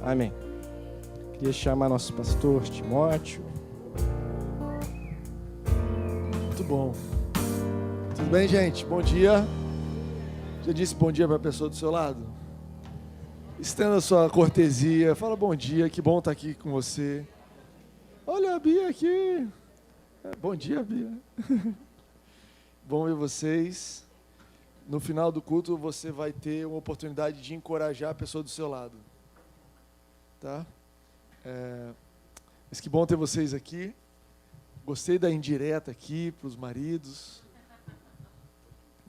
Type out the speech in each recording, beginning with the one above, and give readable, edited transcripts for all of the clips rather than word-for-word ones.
Amém. Queria chamar nosso pastor Timóteo. Muito bom. Tudo bem, gente? Bom dia. Já disse bom dia para a pessoa do seu lado? Estenda a sua cortesia. Fala bom dia, que bom estar aqui com você. Olha a Bia aqui. Bom dia, Bia. Bom ver vocês. No final do culto, você vai ter uma oportunidade de encorajar a pessoa do seu lado. Tá? Mas que bom ter vocês aqui. Gostei da indireta aqui para os maridos.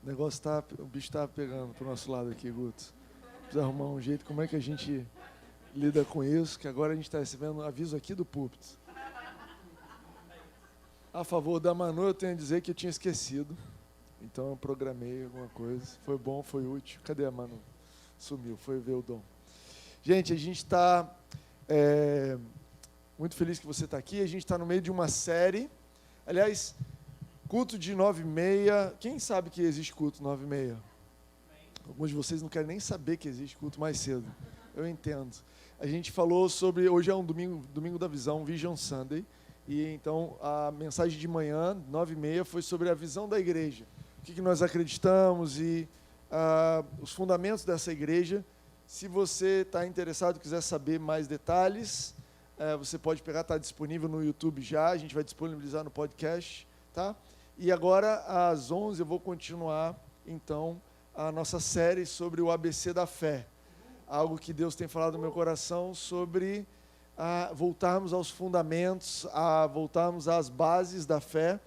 O bicho está pegando para o nosso lado aqui, Guto. Precisa arrumar um jeito, como é que a gente lida com isso, que agora a gente está recebendo um aviso aqui do púlpito. A favor da Manu, eu tenho a dizer que eu tinha esquecido. Então eu programei alguma coisa. Foi bom, foi útil. Cadê a Manu? Sumiu, foi ver o Dom. Gente, a gente está muito feliz que você está aqui. A gente está no meio de uma série. Aliás, culto de 9h30. Quem sabe que existe culto 9h30? Alguns de vocês não querem nem saber que existe culto mais cedo. Eu entendo. A gente falou sobre... Hoje é um domingo da visão, Vision Sunday. E então a mensagem de manhã, 9h30, foi sobre a visão da igreja. O que nós acreditamos e os fundamentos dessa igreja. Se você está interessado, quiser saber mais detalhes, você pode pegar, está disponível no YouTube já, a gente vai disponibilizar no podcast, tá? E agora, às 11h, eu vou continuar, então, a nossa série sobre o ABC da fé. Algo que Deus tem falado no meu coração sobre voltarmos aos fundamentos, voltarmos às bases da fé.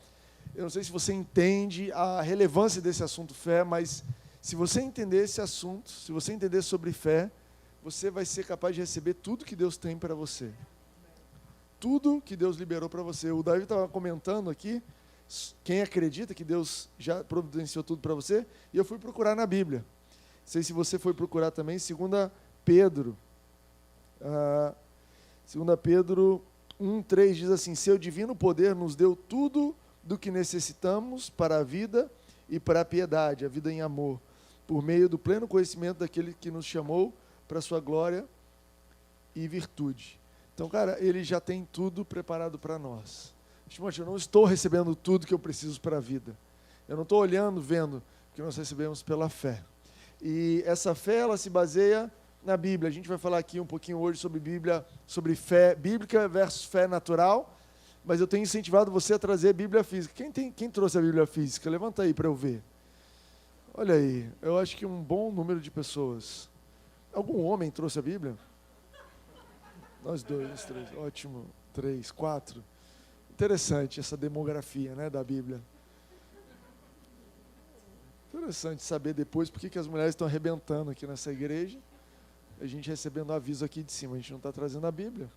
Eu não sei se você entende a relevância desse assunto fé, mas se você entender esse assunto, se você entender sobre fé, você vai ser capaz de receber tudo que Deus tem para você. Tudo que Deus liberou para você. O Davi estava comentando aqui, quem acredita que Deus já providenciou tudo para você, e eu fui procurar na Bíblia. Não sei se você foi procurar também, 2 Pedro. 2 Pedro 1:3 diz assim: seu divino poder nos deu tudo do que necessitamos para a vida e para a piedade, a vida em amor, por meio do pleno conhecimento daquele que nos chamou para a sua glória e virtude. Então, cara, ele já tem tudo preparado para nós. Timóteo, eu não estou recebendo tudo que eu preciso para a vida. Eu não estou olhando, vendo, porque nós recebemos pela fé. E essa fé, ela se baseia na Bíblia. A gente vai falar aqui um pouquinho hoje sobre Bíblia, sobre fé bíblica versus fé natural. Mas eu tenho incentivado você a trazer a Bíblia física. Quem trouxe a Bíblia física? Levanta aí para eu ver. Olha aí, eu acho que um bom número de pessoas. Algum homem trouxe a Bíblia? Nós 2, 3, ótimo. 3, 4. Interessante essa demografia, né, da Bíblia. Interessante saber depois por que as mulheres estão arrebentando aqui nessa igreja. A gente recebendo aviso aqui de cima, a gente não está trazendo a Bíblia.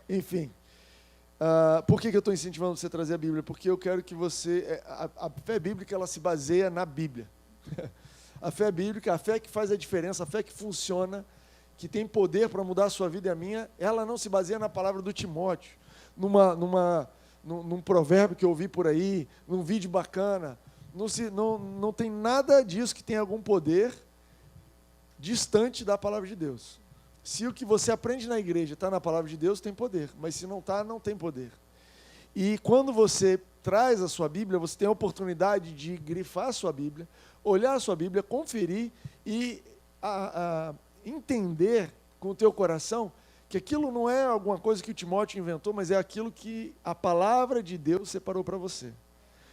Enfim. Por que eu estou incentivando você a trazer a Bíblia? Porque eu quero que você... A fé bíblica, ela se baseia na Bíblia. A fé bíblica, a fé que faz a diferença, a fé que funciona, que tem poder para mudar a sua vida e a minha, ela não se baseia na palavra do Timóteo, num provérbio que eu ouvi por aí, num vídeo bacana. Não tem nada disso que tenha algum poder distante da palavra de Deus. Se o que você aprende na igreja está na palavra de Deus, tem poder. Mas se não está, não tem poder. E quando você traz a sua Bíblia, você tem a oportunidade de grifar a sua Bíblia, olhar a sua Bíblia, conferir e entender com o teu coração que aquilo não é alguma coisa que o Timóteo inventou, mas é aquilo que a palavra de Deus separou para você.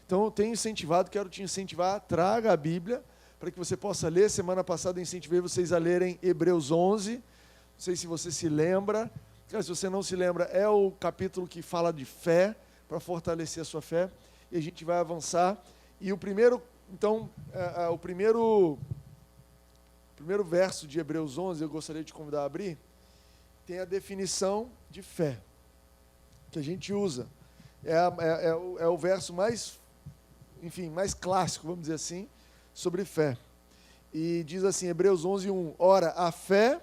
Então eu tenho incentivado, quero te incentivar, traga a Bíblia, para que você possa ler. Semana passada eu incentivei vocês a lerem Hebreus 11, não sei se você se lembra. Se você não se lembra, é o capítulo que fala de fé, para fortalecer a sua fé. E a gente vai avançar. E o primeiro verso de Hebreus 11, eu gostaria de convidar a abrir, tem a definição de fé, que a gente usa. É o verso mais clássico, vamos dizer assim, sobre fé. E diz assim, Hebreus 11:1, ora, a fé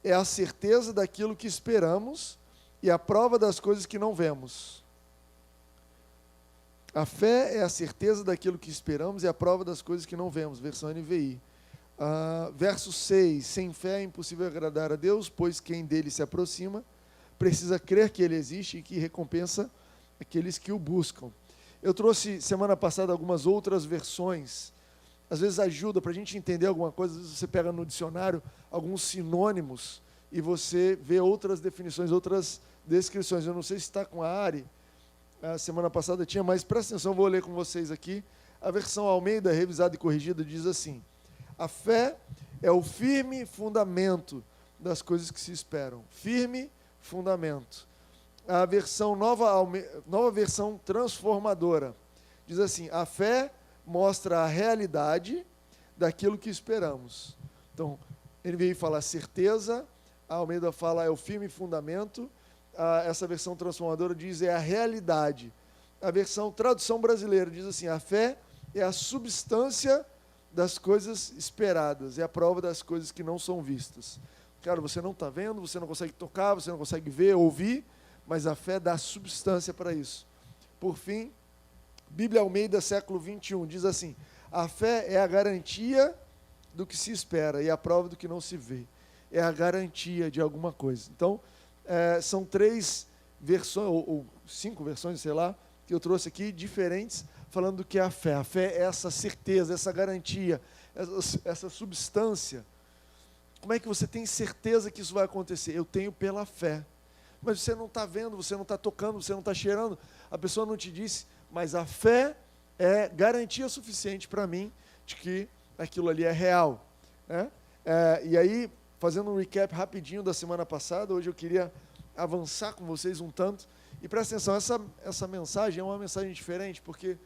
é a certeza daquilo que esperamos e a prova das coisas que não vemos. A fé é a certeza daquilo que esperamos e a prova das coisas que não vemos. Versão NVI. Verso 6, sem fé é impossível agradar a Deus, pois quem dele se aproxima precisa crer que ele existe e que recompensa aqueles que o buscam. Eu trouxe semana passada algumas outras versões, às vezes ajuda para a gente entender alguma coisa, às vezes você pega no dicionário alguns sinônimos e você vê outras definições, outras descrições. Eu não sei se está com a Ari, a semana passada tinha, mas presta atenção, vou ler com vocês aqui. A versão Almeida, revisada e corrigida, diz assim: a fé é o firme fundamento das coisas que se esperam. Firme fundamento. A versão nova versão transformadora diz assim: a fé mostra a realidade daquilo que esperamos. Então, NVI fala certeza, a Almeida fala é o firme fundamento, essa versão transformadora diz é a realidade. A versão tradução brasileira diz assim: a fé é a substância das coisas esperadas, é a prova das coisas que não são vistas. Cara, você não está vendo, você não consegue tocar, você não consegue ver, ouvir, mas a fé dá substância para isso. Por fim, Bíblia Almeida, século 21, diz assim: a fé é a garantia do que se espera e a prova do que não se vê. É a garantia de alguma coisa. Então, são 3 versões, ou 5 versões, sei lá, que eu trouxe aqui, diferentes, falando do que é a fé. A fé é essa certeza, essa garantia, essa substância. Como é que você tem certeza que isso vai acontecer? Eu tenho pela fé. Mas você não está vendo, você não está tocando, você não está cheirando. A pessoa não te disse, mas a fé é garantia suficiente para mim de que aquilo ali é real. Né? E aí, fazendo um recap rapidinho da semana passada, hoje eu queria avançar com vocês um tanto. E presta atenção, essa mensagem é uma mensagem diferente, porque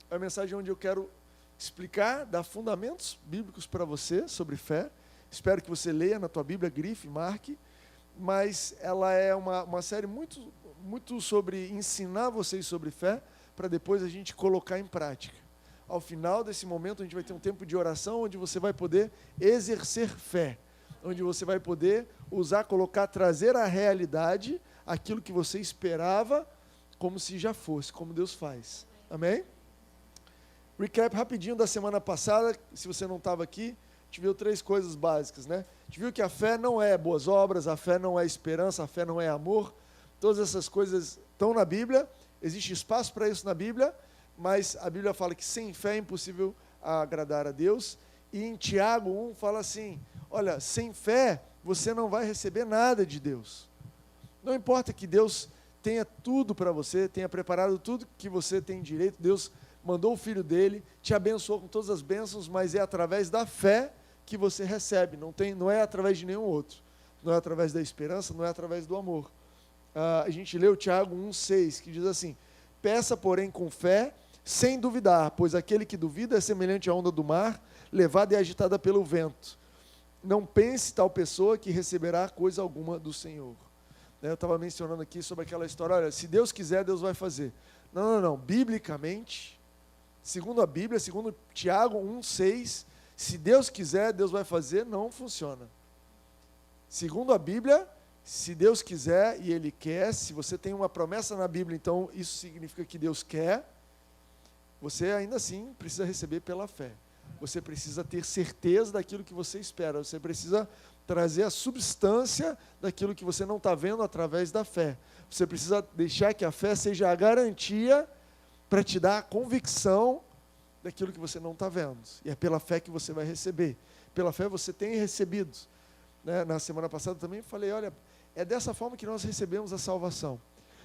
é uma mensagem onde eu quero explicar, dar fundamentos bíblicos para você sobre fé. Espero que você leia na tua Bíblia, grife, marque. Mas ela é uma série muito sobre ensinar vocês sobre fé, para depois a gente colocar em prática. Ao final desse momento, a gente vai ter um tempo de oração, onde você vai poder exercer fé, onde você vai poder usar, colocar, trazer à realidade aquilo que você esperava, como se já fosse, como Deus faz. Amém? Recap rapidinho da semana passada, se você não estava aqui, a gente viu 3 coisas básicas, né? A gente viu que a fé não é boas obras, a fé não é esperança, a fé não é amor. Todas essas coisas estão na Bíblia, existe espaço para isso na Bíblia, mas a Bíblia fala que sem fé é impossível agradar a Deus. E em Tiago 1 fala assim: olha, sem fé você não vai receber nada de Deus. Não importa que Deus tenha tudo para você, tenha preparado tudo que você tem direito, Deus mandou o Filho dele, te abençoou com todas as bênçãos, mas é através da fé que você recebe, não é através de nenhum outro, não é através da esperança, não é através do amor. A gente leu Tiago 1,6, que diz assim: peça, porém, com fé, sem duvidar, pois aquele que duvida é semelhante à onda do mar, levada e agitada pelo vento. Não pense tal pessoa que receberá coisa alguma do Senhor. Eu estava mencionando aqui sobre aquela história, olha, se Deus quiser, Deus vai fazer. Não, biblicamente, segundo a Bíblia, segundo Tiago 1,6, se Deus quiser, Deus vai fazer, não funciona. Segundo a Bíblia, se Deus quiser e Ele quer, se você tem uma promessa na Bíblia, então isso significa que Deus quer, você ainda assim precisa receber pela fé. Você precisa ter certeza daquilo que você espera, você precisa trazer a substância daquilo que você não está vendo através da fé. Você precisa deixar que a fé seja a garantia para te dar a convicção daquilo que você não está vendo. E é pela fé que você vai receber. Pela fé você tem recebido. Né? Na semana passada também falei, olha, é dessa forma que nós recebemos a salvação.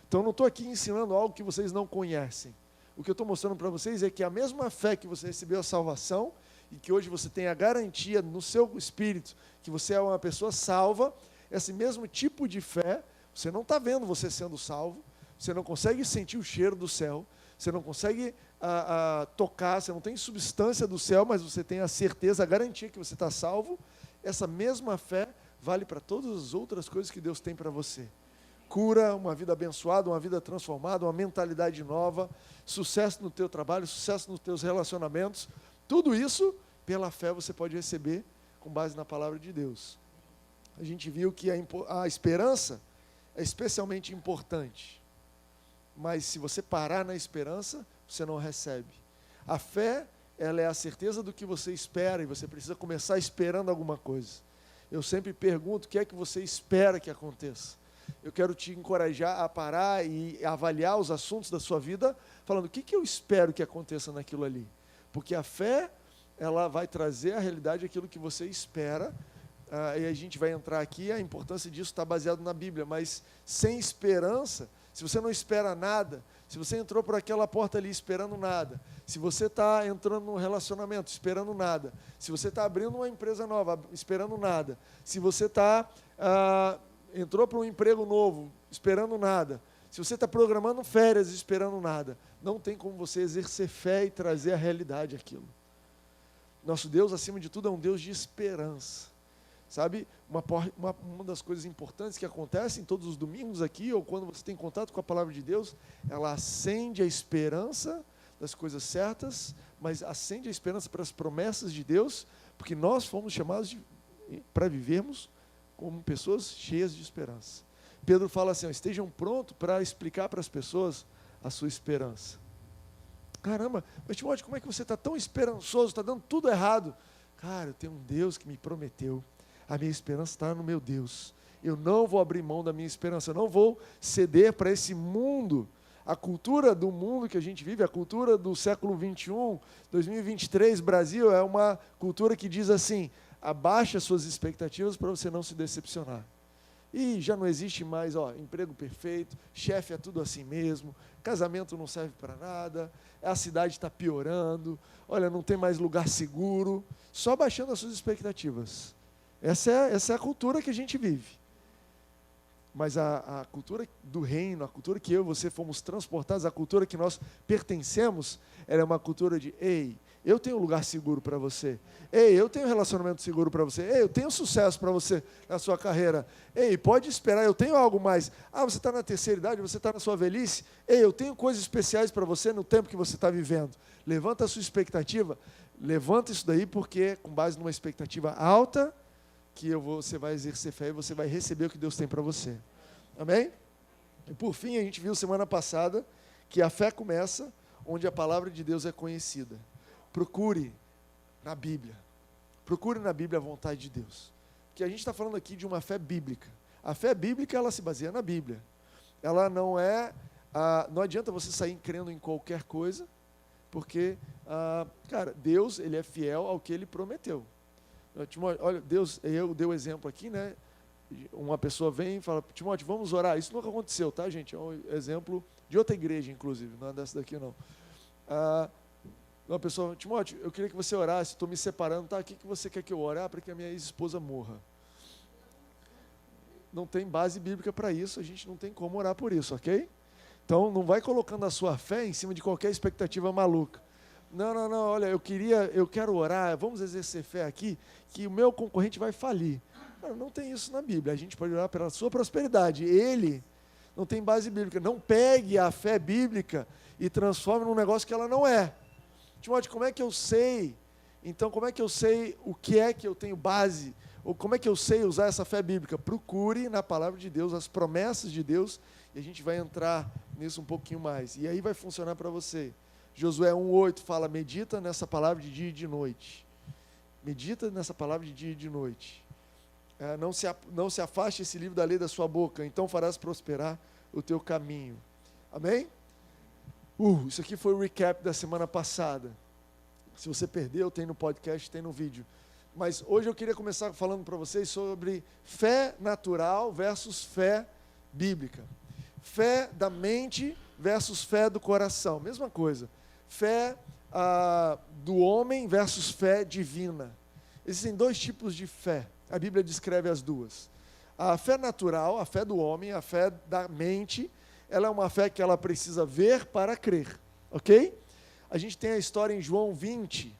Então eu não estou aqui ensinando algo que vocês não conhecem. O que eu estou mostrando para vocês é que a mesma fé que você recebeu a salvação, e que hoje você tem a garantia no seu espírito que você é uma pessoa salva, esse mesmo tipo de fé, você não está vendo você sendo salvo, você não consegue sentir o cheiro do céu, você não consegue tocar, você não tem substância do céu, mas você tem a certeza, a garantia que você está salvo. Essa mesma fé vale para todas as outras coisas que Deus tem para você. Cura, uma vida abençoada, uma vida transformada, uma mentalidade nova, sucesso no teu trabalho, sucesso nos teus relacionamentos. Tudo isso, pela fé, você pode receber com base na palavra de Deus. A gente viu que a esperança é especialmente importante. Mas se você parar na esperança, você não recebe. A fé ela é a certeza do que você espera e você precisa começar esperando alguma coisa. Eu sempre pergunto o que é que você espera que aconteça. Eu quero te encorajar a parar e avaliar os assuntos da sua vida, falando o que eu espero que aconteça naquilo ali. Porque a fé, ela vai trazer à realidade aquilo que você espera, e a gente vai entrar aqui, a importância disso está baseado na Bíblia, mas sem esperança, se você não espera nada, se você entrou por aquela porta ali esperando nada, se você está entrando num relacionamento esperando nada, se você está abrindo uma empresa nova esperando nada, se você entrou para um emprego novo esperando nada, se você está programando férias esperando nada, não tem como você exercer fé e trazer à realidade aquilo. Nosso Deus, acima de tudo, é um Deus de esperança. Sabe, uma das coisas importantes que acontecem todos os domingos aqui, ou quando você tem contato com a palavra de Deus, ela acende a esperança das coisas certas, mas acende a esperança para as promessas de Deus, porque nós fomos chamados para vivermos como pessoas cheias de esperança. Pedro fala assim, estejam prontos para explicar para as pessoas a sua esperança. Caramba, mas Timóteo, como é que você está tão esperançoso, está dando tudo errado? Cara, eu tenho um Deus que me prometeu. A minha esperança está no meu Deus. Eu não vou abrir mão da minha esperança. Eu não vou ceder para esse mundo. A cultura do mundo que a gente vive, a cultura do século 21, 2023, Brasil, é uma cultura que diz assim, abaixe as suas expectativas para você não se decepcionar. E já não existe mais, emprego perfeito, chefe é tudo assim mesmo, casamento não serve para nada, a cidade está piorando, olha, não tem mais lugar seguro, só baixando as suas expectativas. Essa é a cultura que a gente vive. Mas a cultura do reino, a cultura que eu e você fomos transportados, a cultura que nós pertencemos, ela é uma cultura de, ei, eu tenho um lugar seguro para você. Ei, eu tenho um relacionamento seguro para você. Ei, eu tenho sucesso para você na sua carreira. Ei, pode esperar, eu tenho algo mais. Você está na terceira idade, você está na sua velhice. Ei, eu tenho coisas especiais para você no tempo que você está vivendo. Levanta a sua expectativa, levanta isso daí, porque com base numa expectativa alta, que você vai exercer fé e você vai receber o que Deus tem para você. Amém? E por fim, a gente viu semana passada que a fé começa onde a palavra de Deus é conhecida. Procure na Bíblia. Procure na Bíblia a vontade de Deus. Porque a gente está falando aqui de uma fé bíblica. A fé bíblica, ela se baseia na Bíblia. Ela não é... não adianta você sair crendo em qualquer coisa, porque, cara, Deus, Ele é fiel ao que Ele prometeu. Timóteo, olha, Deus, eu dei o exemplo aqui, né? Uma pessoa vem e fala, Timóteo, vamos orar. Isso nunca aconteceu, tá, gente? É um exemplo de outra igreja, inclusive, não é dessa daqui, não. Uma pessoa, Timóteo, eu queria que você orasse, estou me separando, tá? O que você quer que eu ore? Para que a minha ex-esposa morra. Não tem base bíblica para isso, a gente não tem como orar por isso, ok? Então, não vai colocando a sua fé em cima de qualquer expectativa maluca. Não, olha, eu quero orar, vamos exercer fé aqui, que o meu concorrente vai falir. Não tem isso na Bíblia, a gente pode orar pela sua prosperidade. Ele não tem base bíblica. Não pegue a fé bíblica e transforme num negócio que ela não é. Timóteo, como é que eu sei? Então, como é que eu sei o que é que eu tenho base? Ou como é que eu sei usar essa fé bíblica? Procure na palavra de Deus, as promessas de Deus, e a gente vai entrar nisso um pouquinho mais. E aí vai funcionar para você. Josué 1,8 fala, medita nessa palavra de dia e de noite. Medita nessa palavra de dia e de noite. Não se afaste esse livro da lei da sua boca, então farás prosperar o teu caminho. Amém? Isso aqui foi o recap da semana passada. Se você perdeu, tem no podcast, tem no vídeo. Mas hoje eu queria começar falando para vocês sobre fé natural versus fé bíblica. Fé da mente versus fé do coração. Mesma coisa. Fé do homem versus fé divina. Existem dois tipos de fé. A Bíblia descreve as duas. A fé natural, a fé do homem, a fé da mente, ela é uma fé que ela precisa ver para crer. Ok? A gente tem a história em João 20,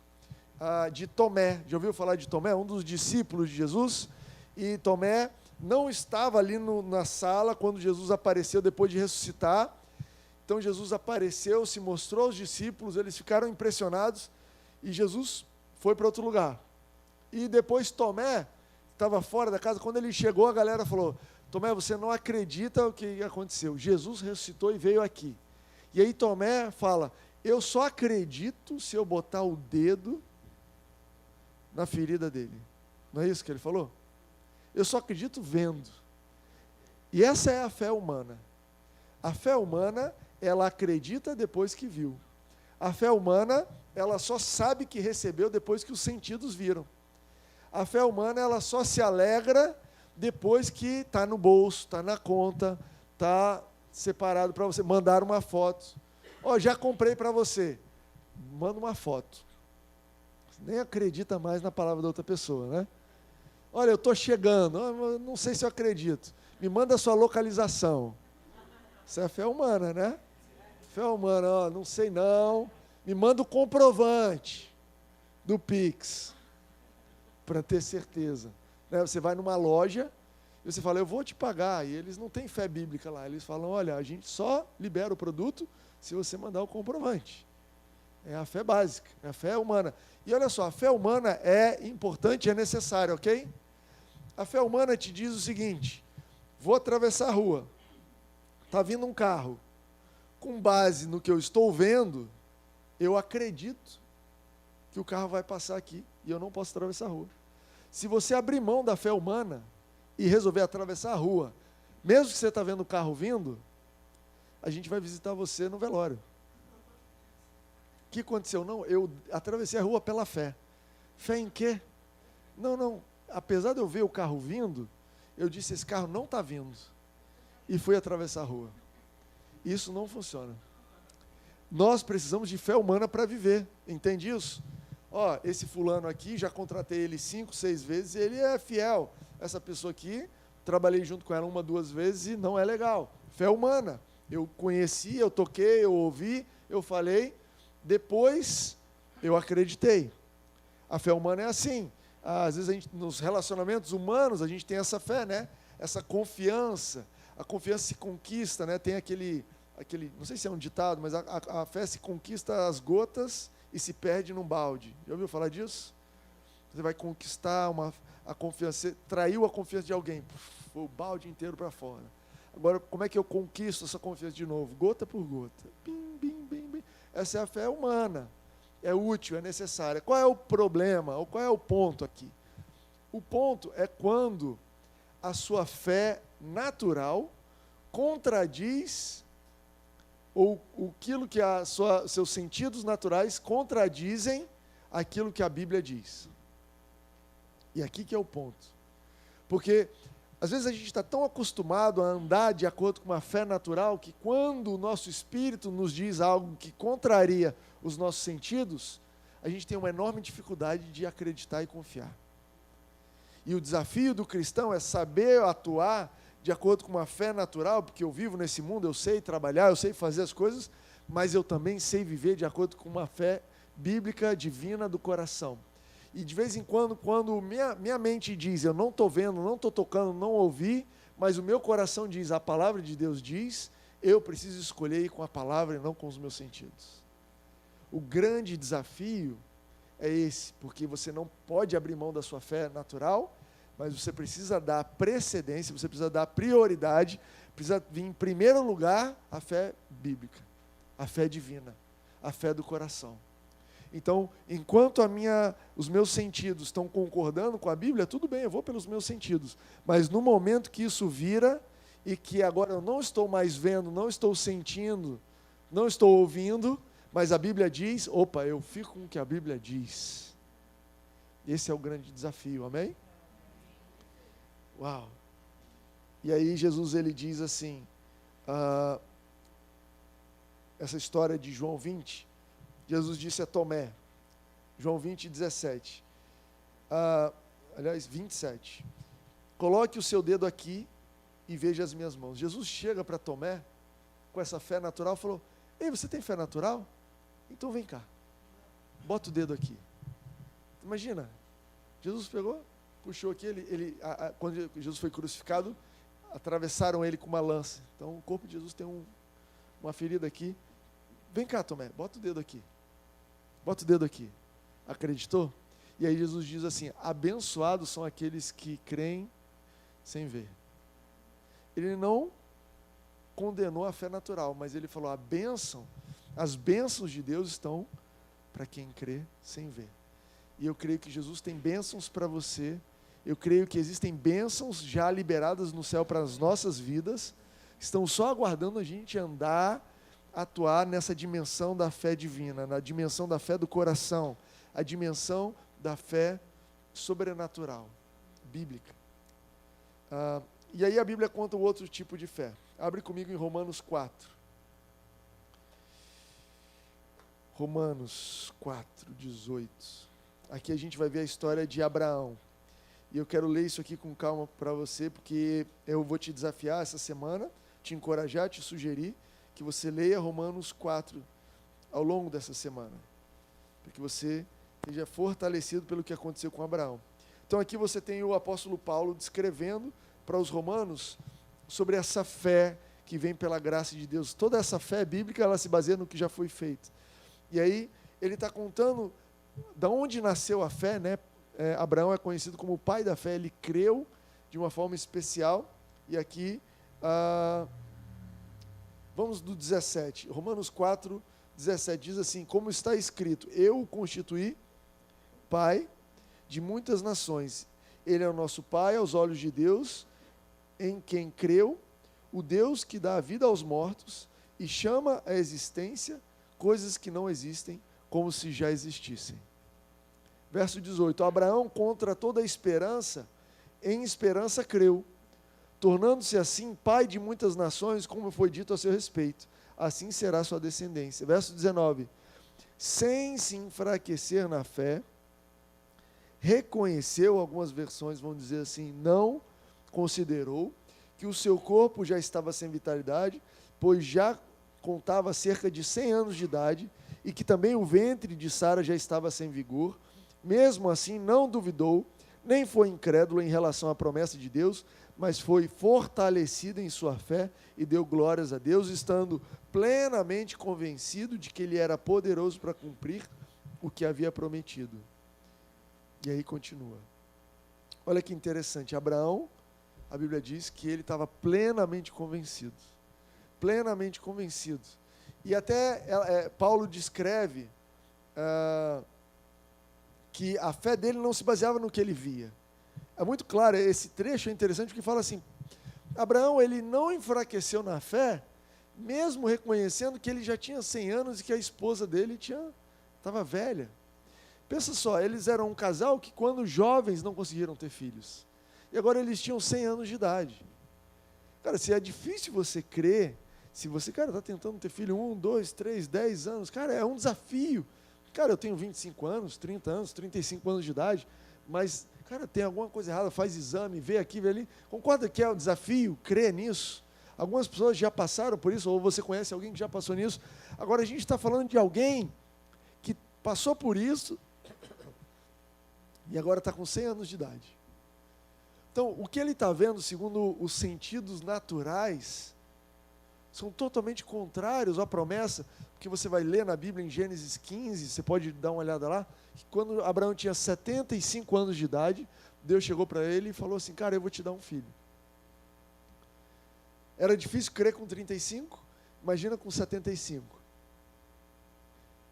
de Tomé. Já ouviu falar de Tomé? Um dos discípulos de Jesus. E Tomé não estava ali na sala quando Jesus apareceu depois de ressuscitar. Então Jesus apareceu, se mostrou aos discípulos, eles ficaram impressionados e Jesus foi para outro lugar. E depois Tomé estava fora da casa, quando ele chegou a galera falou, Tomé, você não acredita o que aconteceu, Jesus ressuscitou e veio aqui. E aí Tomé fala, eu só acredito se eu botar o dedo na ferida dele. Não é isso que ele falou? Eu só acredito vendo. E essa é a fé humana. A fé humana, ela acredita depois que viu. A fé humana, ela só sabe que recebeu depois que os sentidos viram. A fé humana, ela só se alegra depois que está no bolso, está na conta, está separado para você. Mandar uma foto. Ó, já comprei para você. Manda uma foto. Você nem acredita mais na palavra da outra pessoa, né? Olha, eu estou chegando. Não sei se eu acredito. Me manda a sua localização. Isso é fé humana, né? Fé humana, ó, não sei não. Me manda o comprovante do Pix. Para ter certeza. Né? Você vai numa loja e você fala, eu vou te pagar. E eles não têm fé bíblica lá. Eles falam, olha, a gente só libera o produto se você mandar o comprovante. É a fé básica, é a fé humana. E olha só, a fé humana é importante e é necessária, ok? A fé humana te diz o seguinte, vou atravessar a rua, está vindo um carro, com base no que eu estou vendo, eu acredito que o carro vai passar aqui e eu não posso atravessar a rua. Se você abrir mão da fé humana e resolver atravessar a rua, mesmo que você está vendo o carro vindo, a gente vai visitar você no velório. O que aconteceu? Não, eu atravessei a rua pela fé. Fé em quê? Não. Apesar de eu ver o carro vindo, eu disse, esse carro não está vindo. E fui atravessar a rua. Isso não funciona. Nós precisamos de fé humana para viver. Entende isso? Ó, esse fulano aqui, já contratei ele 5, 6 vezes, ele é fiel. Essa pessoa aqui, trabalhei junto com ela 1, 2 vezes e não é legal. Fé humana. Eu conheci, eu toquei, eu ouvi, eu falei, depois eu acreditei. A fé humana é assim. Às vezes, nos relacionamentos humanos, a gente tem essa fé, né? Essa confiança. A confiança se conquista, né? Tem aquele, não sei se é um ditado, mas a fé se conquista às gotas e se perde num balde. Já ouviu falar disso? Você vai conquistar a confiança, você traiu a confiança de alguém, foi o balde inteiro para fora. Agora, como é que eu conquisto essa confiança de novo? Gota por gota. Bim, bim, bim, bim. Essa é a fé humana. É útil, é necessária. Qual é o problema? Ou qual é o ponto aqui? O ponto é quando a sua fé natural contradiz, ou aquilo que seus sentidos naturais contradizem aquilo que a Bíblia diz. E aqui que é o ponto. Porque às vezes a gente está tão acostumado a andar de acordo com uma fé natural que quando o nosso espírito nos diz algo que contraria os nossos sentidos, a gente tem uma enorme dificuldade de acreditar e confiar. E o desafio do cristão é saber atuar de acordo com uma fé natural, porque eu vivo nesse mundo, eu sei trabalhar, eu sei fazer as coisas, mas eu também sei viver de acordo com uma fé bíblica, divina do coração. E de vez em quando minha mente diz, eu não estou vendo, não estou tocando, não ouvi, mas o meu coração diz, a palavra de Deus diz, eu preciso escolher ir com a palavra e não com os meus sentidos. O grande desafio é esse, porque você não pode abrir mão da sua fé natural, mas você precisa dar precedência, você precisa dar prioridade, precisa vir em primeiro lugar a fé bíblica, a fé divina, a fé do coração. Então, enquanto os meus sentidos estão concordando com a Bíblia, tudo bem, eu vou pelos meus sentidos. Mas no momento que isso vira, e que agora eu não estou mais vendo, não estou sentindo, não estou ouvindo, mas a Bíblia diz, opa, eu fico com o que a Bíblia diz. Esse é o grande desafio, amém? Uau! E aí Jesus, ele diz assim, essa história de João 20, Jesus disse a Tomé, João 20, 17, aliás, 27, coloque o seu dedo aqui e veja as minhas mãos. Jesus chega para Tomé, com essa fé natural, e falou, ei, você tem fé natural? Então vem cá, bota o dedo aqui. Imagina, Jesus pegou, puxou aqui, quando Jesus foi crucificado, atravessaram ele com uma lança. Então o corpo de Jesus tem uma ferida aqui. Vem cá, Tomé, bota o dedo aqui. Bota o dedo aqui. Acreditou? E aí Jesus diz assim, abençoados são aqueles que creem sem ver. Ele não condenou a fé natural, mas ele falou, a bênção As bênçãos de Deus estão para quem crê sem ver. E eu creio que Jesus tem bênçãos para você. Eu creio que existem bênçãos já liberadas no céu para as nossas vidas. Estão só aguardando a gente andar, atuar nessa dimensão da fé divina, na dimensão da fé do coração, a dimensão da fé sobrenatural, bíblica. E aí a Bíblia conta o outro tipo de fé. Abre comigo em Romanos 4. Romanos 4, 18. Aqui a gente vai ver a história de Abraão. E eu quero ler isso aqui com calma para você, porque eu vou te desafiar essa semana, te encorajar, te sugerir que você leia Romanos 4 ao longo dessa semana, para que você seja fortalecido pelo que aconteceu com Abraão. Então aqui você tem o apóstolo Paulo descrevendo para os romanos sobre essa fé que vem pela graça de Deus. Toda essa fé bíblica, ela se baseia no que já foi feito. E aí ele está contando de onde nasceu a fé, né? Abraão é conhecido como o pai da fé, ele creu de uma forma especial. E aqui, vamos do 17, Romanos 4, 17, diz assim: como está escrito, eu o constituí pai de muitas nações. Ele é o nosso pai aos olhos de Deus, em quem creu, o Deus que dá a vida aos mortos e chama à existência coisas que não existem, como se já existissem. Verso 18, Abraão, contra toda esperança, em esperança creu, tornando-se assim pai de muitas nações, como foi dito a seu respeito. Assim será sua descendência. Verso 19, sem se enfraquecer na fé, reconheceu, algumas versões vão dizer assim, não considerou que o seu corpo já estava sem vitalidade, pois já contava cerca de 100 anos de idade, e que também o ventre de Sara já estava sem vigor. Mesmo assim, não duvidou, nem foi incrédulo em relação à promessa de Deus, mas foi fortalecido em sua fé e deu glórias a Deus, estando plenamente convencido de que Ele era poderoso para cumprir o que havia prometido. E aí continua. Olha que interessante, Abraão, a Bíblia diz que ele estava plenamente convencido. Plenamente convencido. E até Paulo descreve que a fé dele não se baseava no que ele via. É muito claro, esse trecho é interessante porque fala assim, Abraão, ele não enfraqueceu na fé, mesmo reconhecendo que ele já tinha 100 anos e que a esposa dele estava velha. Pensa só, eles eram um casal que quando jovens não conseguiram ter filhos. E agora eles tinham 100 anos de idade. Cara, se é difícil você crer, se você, cara, está tentando ter filho 1, 2, 3, 10 anos, cara, é um desafio. Cara, eu tenho 25 anos, 30 anos, 35 anos de idade, mas, cara, tem alguma coisa errada, faz exame, vê aqui, vê ali. Concorda que é um desafio crer nisso? Algumas pessoas já passaram por isso, ou você conhece alguém que já passou nisso. Agora a gente está falando de alguém que passou por isso e agora está com 100 anos de idade. Então, o que ele está vendo, segundo os sentidos naturais, são totalmente contrários à promessa, porque você vai ler na Bíblia em Gênesis 15, você pode dar uma olhada lá, que quando Abraão tinha 75 anos de idade, Deus chegou para ele e falou assim, cara, eu vou te dar um filho. Era difícil crer com 35, imagina com 75.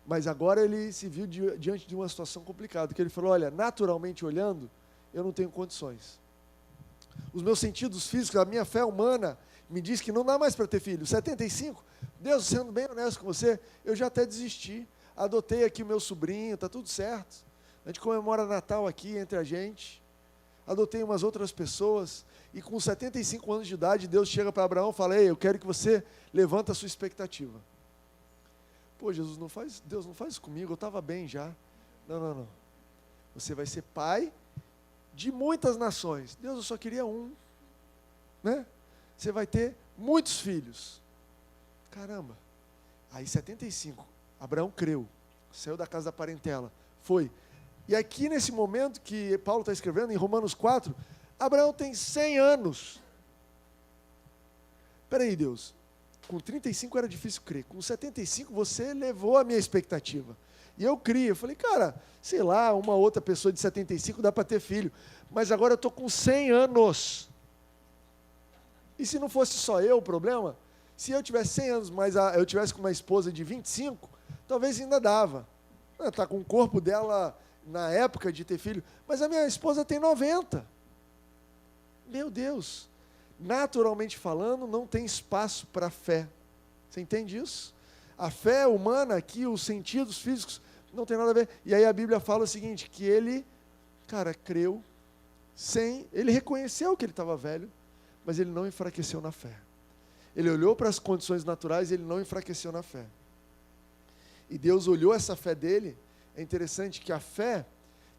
Mas agora ele se viu diante de uma situação complicada, que ele falou, olha, naturalmente olhando, eu não tenho condições. Os meus sentidos físicos, a minha fé humana, me diz que não dá mais para ter filho. 75, Deus, sendo bem honesto com você, eu já até desisti. Adotei aqui o meu sobrinho, está tudo certo. A gente comemora Natal aqui entre a gente. Adotei umas outras pessoas. E com 75 anos de idade, Deus chega para Abraão e fala, ei, eu quero que você levanta a sua expectativa. Pô, Jesus, Deus não faz isso comigo, eu estava bem já. Não. Você vai ser pai de muitas nações. Deus, eu só queria um. Né? Você vai ter muitos filhos. Caramba. Aí 75, Abraão creu, saiu da casa da parentela, foi. E aqui nesse momento que Paulo está escrevendo, em Romanos 4, Abraão tem 100 anos. Espera aí, Deus, com 35 era difícil crer, com 75 você levou a minha expectativa. E eu criei, eu falei, cara, sei lá, uma outra pessoa de 75 dá para ter filho, mas agora eu estou com 100 anos. E se não fosse só eu o problema? Se eu tivesse 100 anos, mas eu tivesse com uma esposa de 25, talvez ainda dava. Ela está com o corpo dela na época de ter filho, mas a minha esposa tem 90. Meu Deus, naturalmente falando, não tem espaço para a fé. Você entende isso? A fé humana aqui, os sentidos físicos, não tem nada a ver. E aí a Bíblia fala o seguinte, que ele, creu, ele reconheceu que ele estava velho, mas ele não enfraqueceu na fé. Ele olhou para as condições naturais e ele não enfraqueceu na fé. E Deus olhou essa fé dele. É interessante que a fé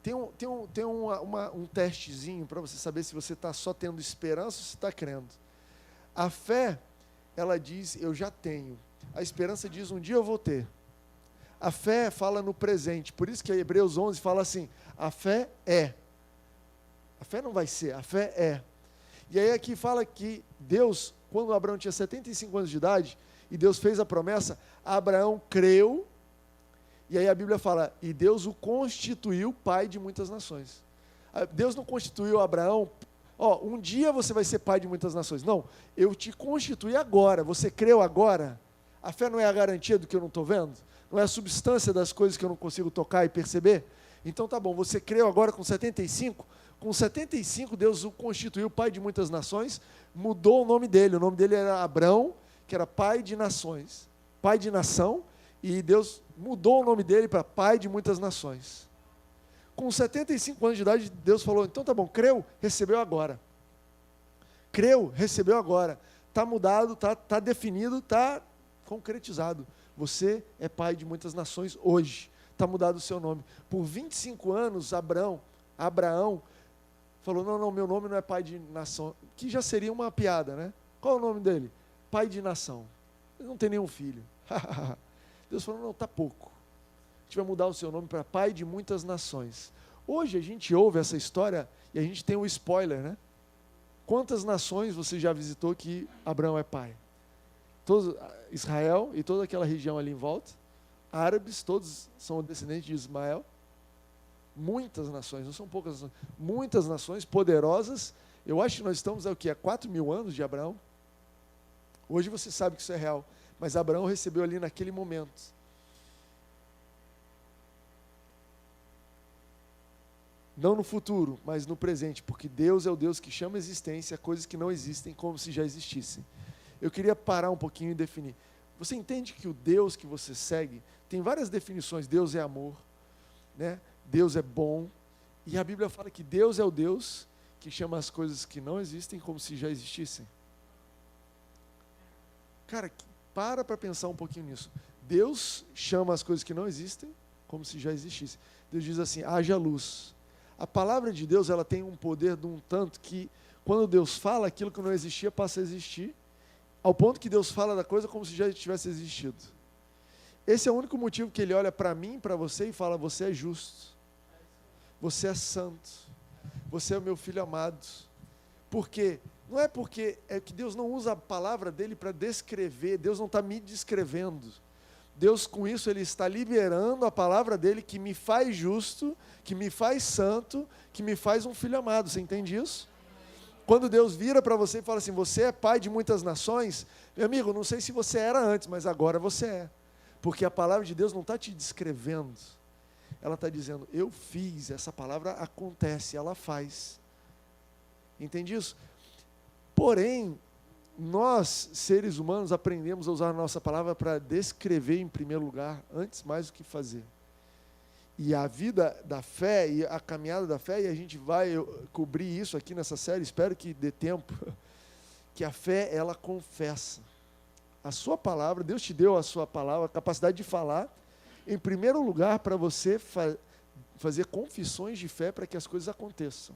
tem um testezinho para você saber se você está só tendo esperança ou se está crendo. A fé, ela diz, eu já tenho. A esperança diz, um dia eu vou ter. A fé fala no presente. Por isso que a Hebreus 11 fala assim, a fé é. A fé não vai ser, a fé é. E aí aqui fala que Deus, quando Abraão tinha 75 anos de idade, e Deus fez a promessa, Abraão creu, e aí a Bíblia fala, e Deus o constituiu pai de muitas nações. Deus não constituiu Abraão, um dia você vai ser pai de muitas nações. Não, eu te constituí agora, você creu agora? A fé não é a garantia do que eu não estou vendo? Não é a substância das coisas que eu não consigo tocar e perceber? Então tá bom, você creu agora com 75? Com 75 Deus o constituiu pai de muitas nações, mudou o nome dele era Abrão, que era pai de nações, pai de nação, e Deus mudou o nome dele para pai de muitas nações. Com 75 anos de idade, Deus falou, então tá bom, creu, recebeu agora. Creu, recebeu agora. Está mudado, está definido, está concretizado. Você é pai de muitas nações hoje. Está mudado o seu nome. Por 25 anos, Abraão falou, não, meu nome não é pai de nação, que já seria uma piada, né? Qual é o nome dele? Pai de nação. Ele não tem nenhum filho. Deus falou, não, está pouco. A gente vai mudar o seu nome para pai de muitas nações. Hoje a gente ouve essa história e a gente tem um spoiler, né? Quantas nações você já visitou que Abraão é pai? Israel e toda aquela região ali em volta, árabes, todos são descendentes de Ismael. Muitas nações, não são poucas nações, muitas nações poderosas. Eu acho que nós estamos há 4.000 anos de Abraão. Hoje você sabe que isso é real, mas Abraão recebeu ali naquele momento. Não no futuro, mas no presente, porque Deus é o Deus que chama a existência coisas que não existem como se já existissem. Eu queria parar um pouquinho e definir. Você entende que o Deus que você segue tem várias definições. Deus é amor, né? Deus é bom. E a Bíblia fala que Deus é o Deus que chama as coisas que não existem como se já existissem. Cara, para pensar um pouquinho nisso. Deus chama as coisas que não existem como se já existissem. Deus diz assim, haja luz. A palavra de Deus, ela tem um poder de um tanto que, quando Deus fala, aquilo que não existia passa a existir, ao ponto que Deus fala da coisa como se já tivesse existido. Esse é o único motivo que Ele olha para mim, para você, e fala, você é justo, você é santo, você é o meu filho amado. Por quê? Não é porque é que Deus não usa a palavra dele para descrever, Deus não está me descrevendo. Deus, com isso, Ele está liberando a palavra dele que me faz justo, que me faz santo, que me faz um filho amado. Você entende isso? Quando Deus vira para você e fala assim, você é pai de muitas nações, meu amigo, não sei se você era antes, mas agora você é. Porque a palavra de Deus não está te descrevendo. Ela está dizendo, eu fiz, essa palavra acontece, ela faz. Entende isso? Porém, nós, seres humanos, aprendemos a usar a nossa palavra para descrever em primeiro lugar, antes mais do que fazer. E a vida da fé, e a caminhada da fé, e a gente vai cobrir isso aqui nessa série, espero que dê tempo, que a fé, ela confessa. A sua palavra, Deus te deu a sua palavra, a capacidade de falar, em primeiro lugar, para você fazer confissões de fé para que as coisas aconteçam,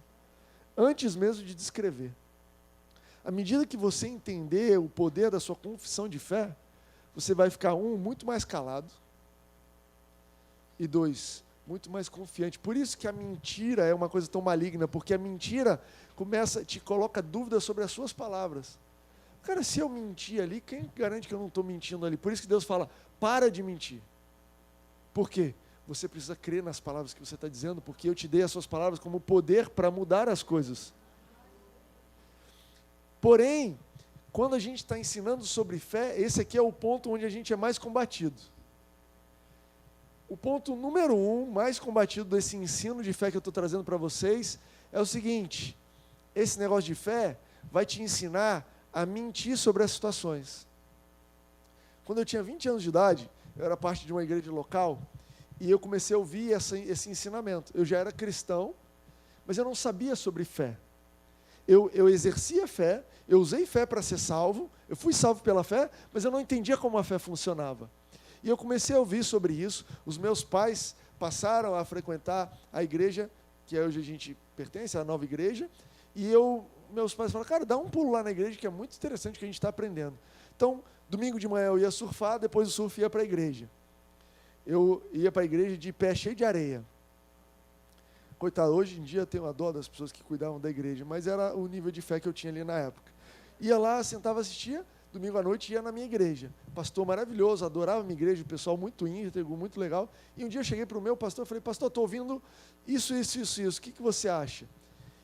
antes mesmo de descrever. À medida que você entender o poder da sua confissão de fé, você vai ficar, muito mais calado, e 2, muito mais confiante. Por isso que a mentira é uma coisa tão maligna, porque a mentira te coloca dúvidas sobre as suas palavras. Cara, se eu mentir ali, quem garante que eu não estou mentindo ali? Por isso que Deus fala, para de mentir. Por quê? Você precisa crer nas palavras que você está dizendo, porque eu te dei as suas palavras como poder para mudar as coisas. Porém, quando a gente está ensinando sobre fé, esse aqui é o ponto onde a gente é mais combatido. O ponto número 1, mais combatido desse ensino de fé que eu estou trazendo para vocês, é o seguinte: esse negócio de fé vai te ensinar a mentir sobre as situações. Quando eu tinha 20 anos de idade, eu era parte de uma igreja local, e eu comecei a ouvir esse ensinamento. Eu já era cristão, mas eu não sabia sobre fé. Eu exercia fé, eu usei fé para ser salvo, eu fui salvo pela fé, mas eu não entendia como a fé funcionava. E eu comecei a ouvir sobre isso. Os meus pais passaram a frequentar a igreja, que é hoje a gente pertence, a nova igreja, e meus pais falaram, cara, dá um pulo lá na igreja, que é muito interessante o que a gente está aprendendo. Então, domingo de manhã eu ia surfar, depois do surf ia para a igreja. Eu ia para a igreja de pé cheio de areia. Coitado, hoje em dia eu tenho a dó das pessoas que cuidavam da igreja, mas era o nível de fé que eu tinha ali na época. Ia lá, sentava, assistia, domingo à noite ia na minha igreja. Pastor maravilhoso, adorava a minha igreja, o pessoal muito íntegro, muito legal. E um dia eu cheguei para o meu pastor e falei, pastor, estou ouvindo isso, o que você acha?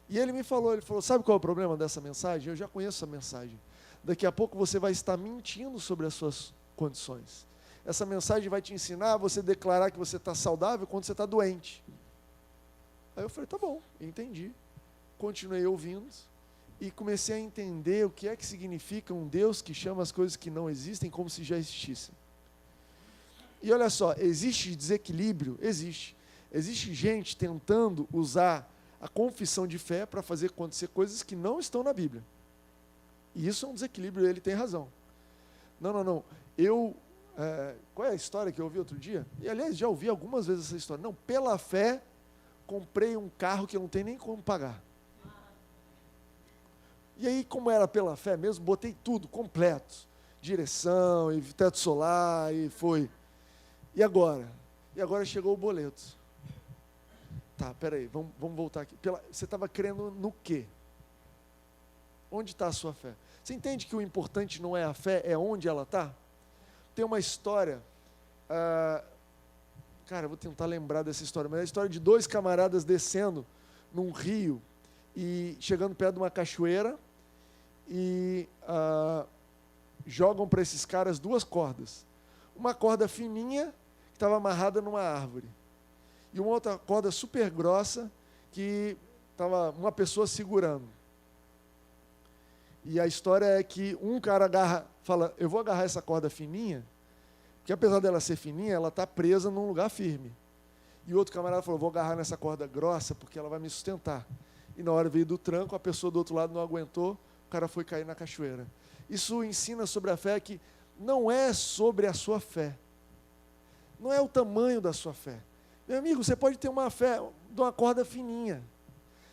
E ele falou, sabe qual é o problema dessa mensagem? Eu já conheço essa mensagem. Daqui a pouco você vai estar mentindo sobre as suas condições. Essa mensagem vai te ensinar a você declarar que você está saudável quando você está doente. Aí eu falei, tá bom, entendi. Continuei ouvindo e comecei a entender o que é que significa um Deus que chama as coisas que não existem como se já existissem. E olha só, existe desequilíbrio? Existe. Existe gente tentando usar a confissão de fé para fazer acontecer coisas que não estão na Bíblia. E isso é um desequilíbrio, ele tem razão. Não. Qual é a história que eu ouvi outro dia? E, aliás, já ouvi algumas vezes essa história. Não, pela fé, comprei um carro que eu não tenho nem como pagar. E aí, como era pela fé mesmo, botei tudo, completo. Direção, e teto solar, e foi. E agora? E agora chegou o boleto. Tá, peraí, vamos voltar aqui. Você estava crendo no quê? Onde está a sua fé? Você entende que o importante não é a fé, é onde ela está? Tem uma história, cara, eu vou tentar lembrar dessa história, mas é a história de 2 camaradas descendo num rio e chegando perto de uma cachoeira e jogam para esses caras 2 cordas. Uma corda fininha que estava amarrada numa árvore e uma outra corda super grossa que estava uma pessoa segurando. E a história é que um cara fala, eu vou agarrar essa corda fininha, porque apesar dela ser fininha, ela está presa num lugar firme. E o outro camarada falou, vou agarrar nessa corda grossa, porque ela vai me sustentar. E na hora veio do tranco, a pessoa do outro lado não aguentou, o cara foi cair na cachoeira. Isso ensina sobre a fé que não é sobre a sua fé. Não é o tamanho da sua fé. Meu amigo, você pode ter uma fé de uma corda fininha.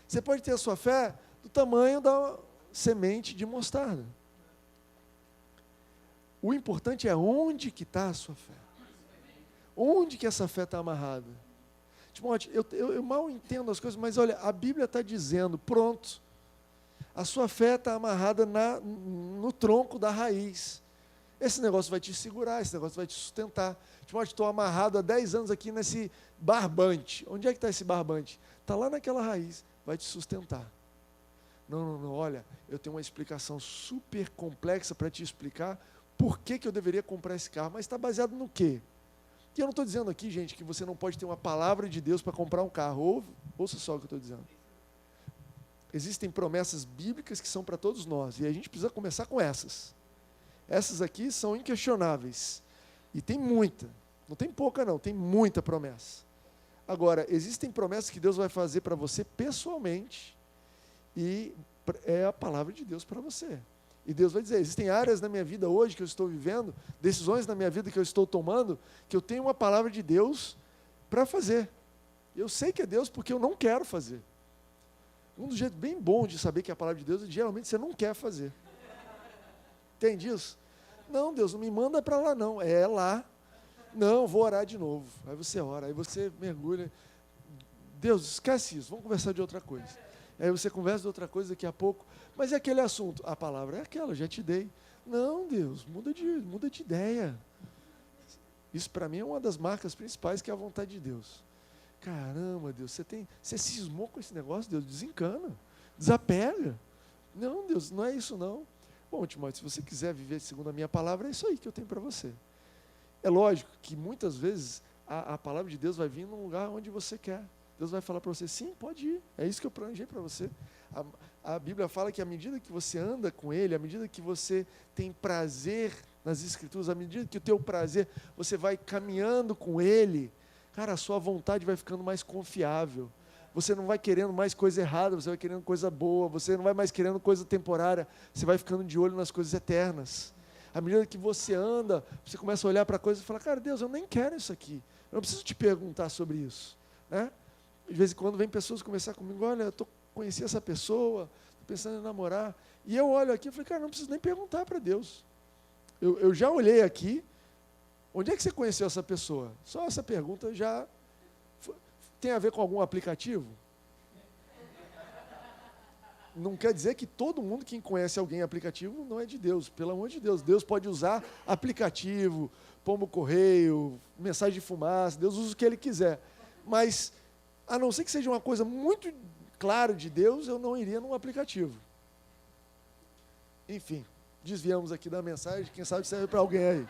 Você pode ter a sua fé do tamanho da semente de mostarda. O importante é onde que está a sua fé. Onde que essa fé está amarrada. Timóteo, eu mal entendo as coisas, mas olha, a Bíblia está dizendo, pronto, a sua fé está amarrada no tronco da raiz. Esse negócio vai te segurar, esse negócio vai te sustentar. Timóteo, estou amarrado há 10 anos aqui nesse barbante. Onde é que está esse barbante? Está lá naquela raiz, vai te sustentar. Não, olha, eu tenho uma explicação super complexa para te explicar por que eu deveria comprar esse carro, mas está baseado no quê? E eu não estou dizendo aqui, gente, que você não pode ter uma palavra de Deus para comprar um carro. Ouça só o que eu estou dizendo. Existem promessas bíblicas que são para todos nós, e a gente precisa começar com essas. Essas aqui são inquestionáveis, e tem muita, não tem pouca não, tem muita promessa. Agora, existem promessas que Deus vai fazer para você pessoalmente, e é a palavra de Deus para você. E Deus vai dizer, existem áreas na minha vida hoje que eu estou vivendo, decisões na minha vida que eu estou tomando, que eu tenho uma palavra de Deus para fazer. Eu sei que é Deus porque eu não quero fazer. Um dos jeitos bem bom de saber que é a palavra de Deus é geralmente você não quer fazer. Entende isso? Não, Deus, não me manda para lá não, é lá. Não, vou orar de novo. Aí você ora, aí você mergulha. Deus, esquece isso, vamos conversar de outra coisa. Aí você conversa de outra coisa daqui a pouco, mas é aquele assunto, a palavra é aquela, eu já te dei. Não, Deus, muda de ideia. Isso para mim é uma das marcas principais que é a vontade de Deus. Caramba, Deus, você cismou com esse negócio, Deus, desencana, desapega. Não, Deus, não é isso não. Bom, Timóteo, se você quiser viver segundo a minha palavra, é isso aí que eu tenho para você. É lógico que muitas vezes a palavra de Deus vai vir num lugar onde você quer. Deus vai falar para você, sim, pode ir, é isso que eu planejei para você. A Bíblia fala que à medida que você anda com Ele, à medida que você tem prazer nas Escrituras, à medida que o teu prazer, você vai caminhando com Ele, cara, a sua vontade vai ficando mais confiável. Você não vai querendo mais coisa errada, você vai querendo coisa boa, você não vai mais querendo coisa temporária, você vai ficando de olho nas coisas eternas. À medida que você anda, você começa a olhar para a coisa e fala, cara, Deus, eu nem quero isso aqui, eu não preciso te perguntar sobre isso, né? De vez em quando vem pessoas conversar comigo, olha, eu conheci essa pessoa, estou pensando em namorar, e eu olho aqui e falei, cara, não preciso nem perguntar para Deus. Eu já olhei aqui, onde é que você conheceu essa pessoa? Só essa pergunta já tem a ver com algum aplicativo? Não quer dizer que todo mundo que conhece alguém em aplicativo não é de Deus, pelo amor de Deus. Deus pode usar aplicativo, pombo correio, mensagem de fumaça, Deus usa o que Ele quiser. Mas, a não ser que seja uma coisa muito clara de Deus, eu não iria num aplicativo. Enfim, desviamos aqui da mensagem, quem sabe serve para alguém aí.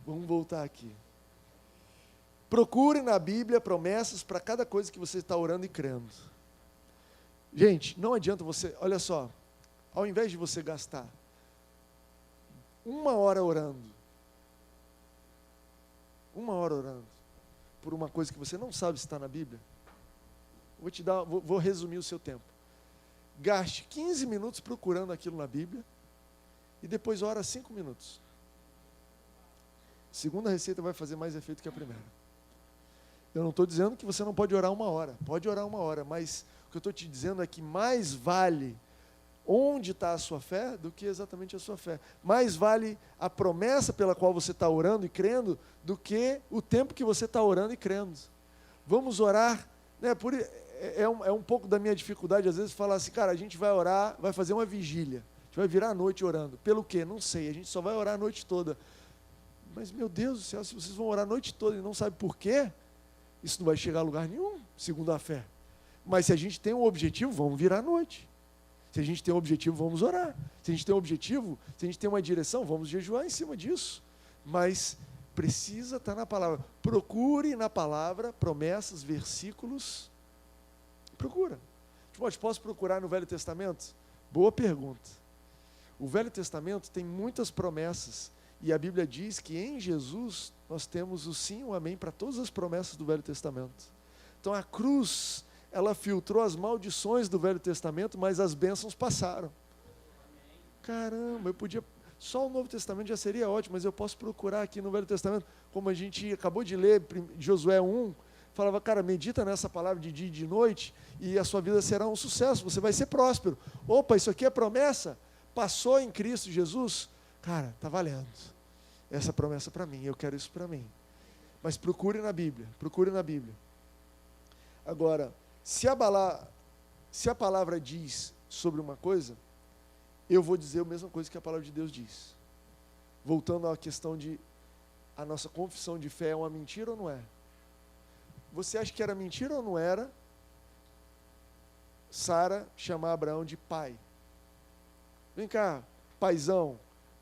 Vamos voltar aqui. Procure na Bíblia promessas para cada coisa que você está orando e crendo. Gente, não adianta você, olha só, ao invés de você gastar 1 hora orando, por uma coisa que você não sabe se está na Bíblia, vou resumir o seu tempo. Gaste 15 minutos procurando aquilo na Bíblia e depois ora 5 minutos. A segunda receita vai fazer mais efeito que a primeira. Eu não estou dizendo que você não pode orar 1 hora, pode orar 1 hora, mas o que eu estou te dizendo é que mais vale onde está a sua fé do que exatamente a sua fé. Mais vale a promessa pela qual você está orando e crendo do que o tempo que você está orando e crendo. Vamos orar, né? É um pouco da minha dificuldade, às vezes, falar assim, cara, a gente vai orar, vai fazer uma vigília, a gente vai virar a noite orando. Pelo quê? Não sei, a gente só vai orar a noite toda. Mas, meu Deus do céu, se vocês vão orar a noite toda e não sabem por quê, isso não vai chegar a lugar nenhum, segundo a fé. Mas se a gente tem um objetivo, vamos virar a noite. Se a gente tem um objetivo, vamos orar. Se a gente tem um objetivo, se a gente tem uma direção, vamos jejuar em cima disso. Mas precisa estar na palavra. Procure na palavra promessas, versículos. Procura. Timóteo, posso procurar no Velho Testamento? Boa pergunta. O Velho Testamento tem muitas promessas. E a Bíblia diz que em Jesus nós temos o sim e o amém para todas as promessas do Velho Testamento. Então a cruz, ela filtrou as maldições do Velho Testamento, mas as bênçãos passaram. Caramba, eu podia... Só o Novo Testamento já seria ótimo, mas eu posso procurar aqui no Velho Testamento, como a gente acabou de ler, Josué 1, falava, cara, medita nessa palavra de dia e de noite, e a sua vida será um sucesso, você vai ser próspero. Opa, isso aqui é promessa? Passou em Cristo Jesus? Cara, está valendo. Essa promessa para mim, eu quero isso para mim. Mas procure na Bíblia, procure na Bíblia. Agora, se a palavra diz sobre uma coisa, eu vou dizer a mesma coisa que a palavra de Deus diz. Voltando à questão de a nossa confissão de fé é uma mentira ou não é? Você acha que era mentira ou não era Sara chamar Abraão de pai? Vem cá, paizão,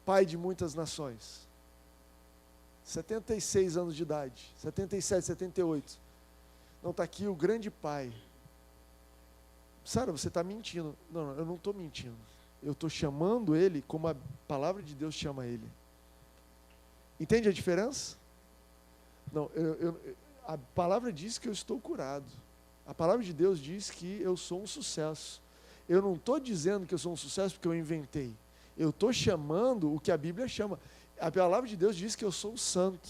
pai de muitas nações. 76 anos de idade, 77, 78. Não, está aqui o grande pai. Sara, você está mentindo. Não, eu não estou mentindo. Eu estou chamando ele como a palavra de Deus chama ele. Entende a diferença? Não, a palavra diz que eu estou curado. A palavra de Deus diz que eu sou um sucesso. Eu não estou dizendo que eu sou um sucesso porque eu inventei. Eu estou chamando o que a Bíblia chama. A palavra de Deus diz que eu sou um santo.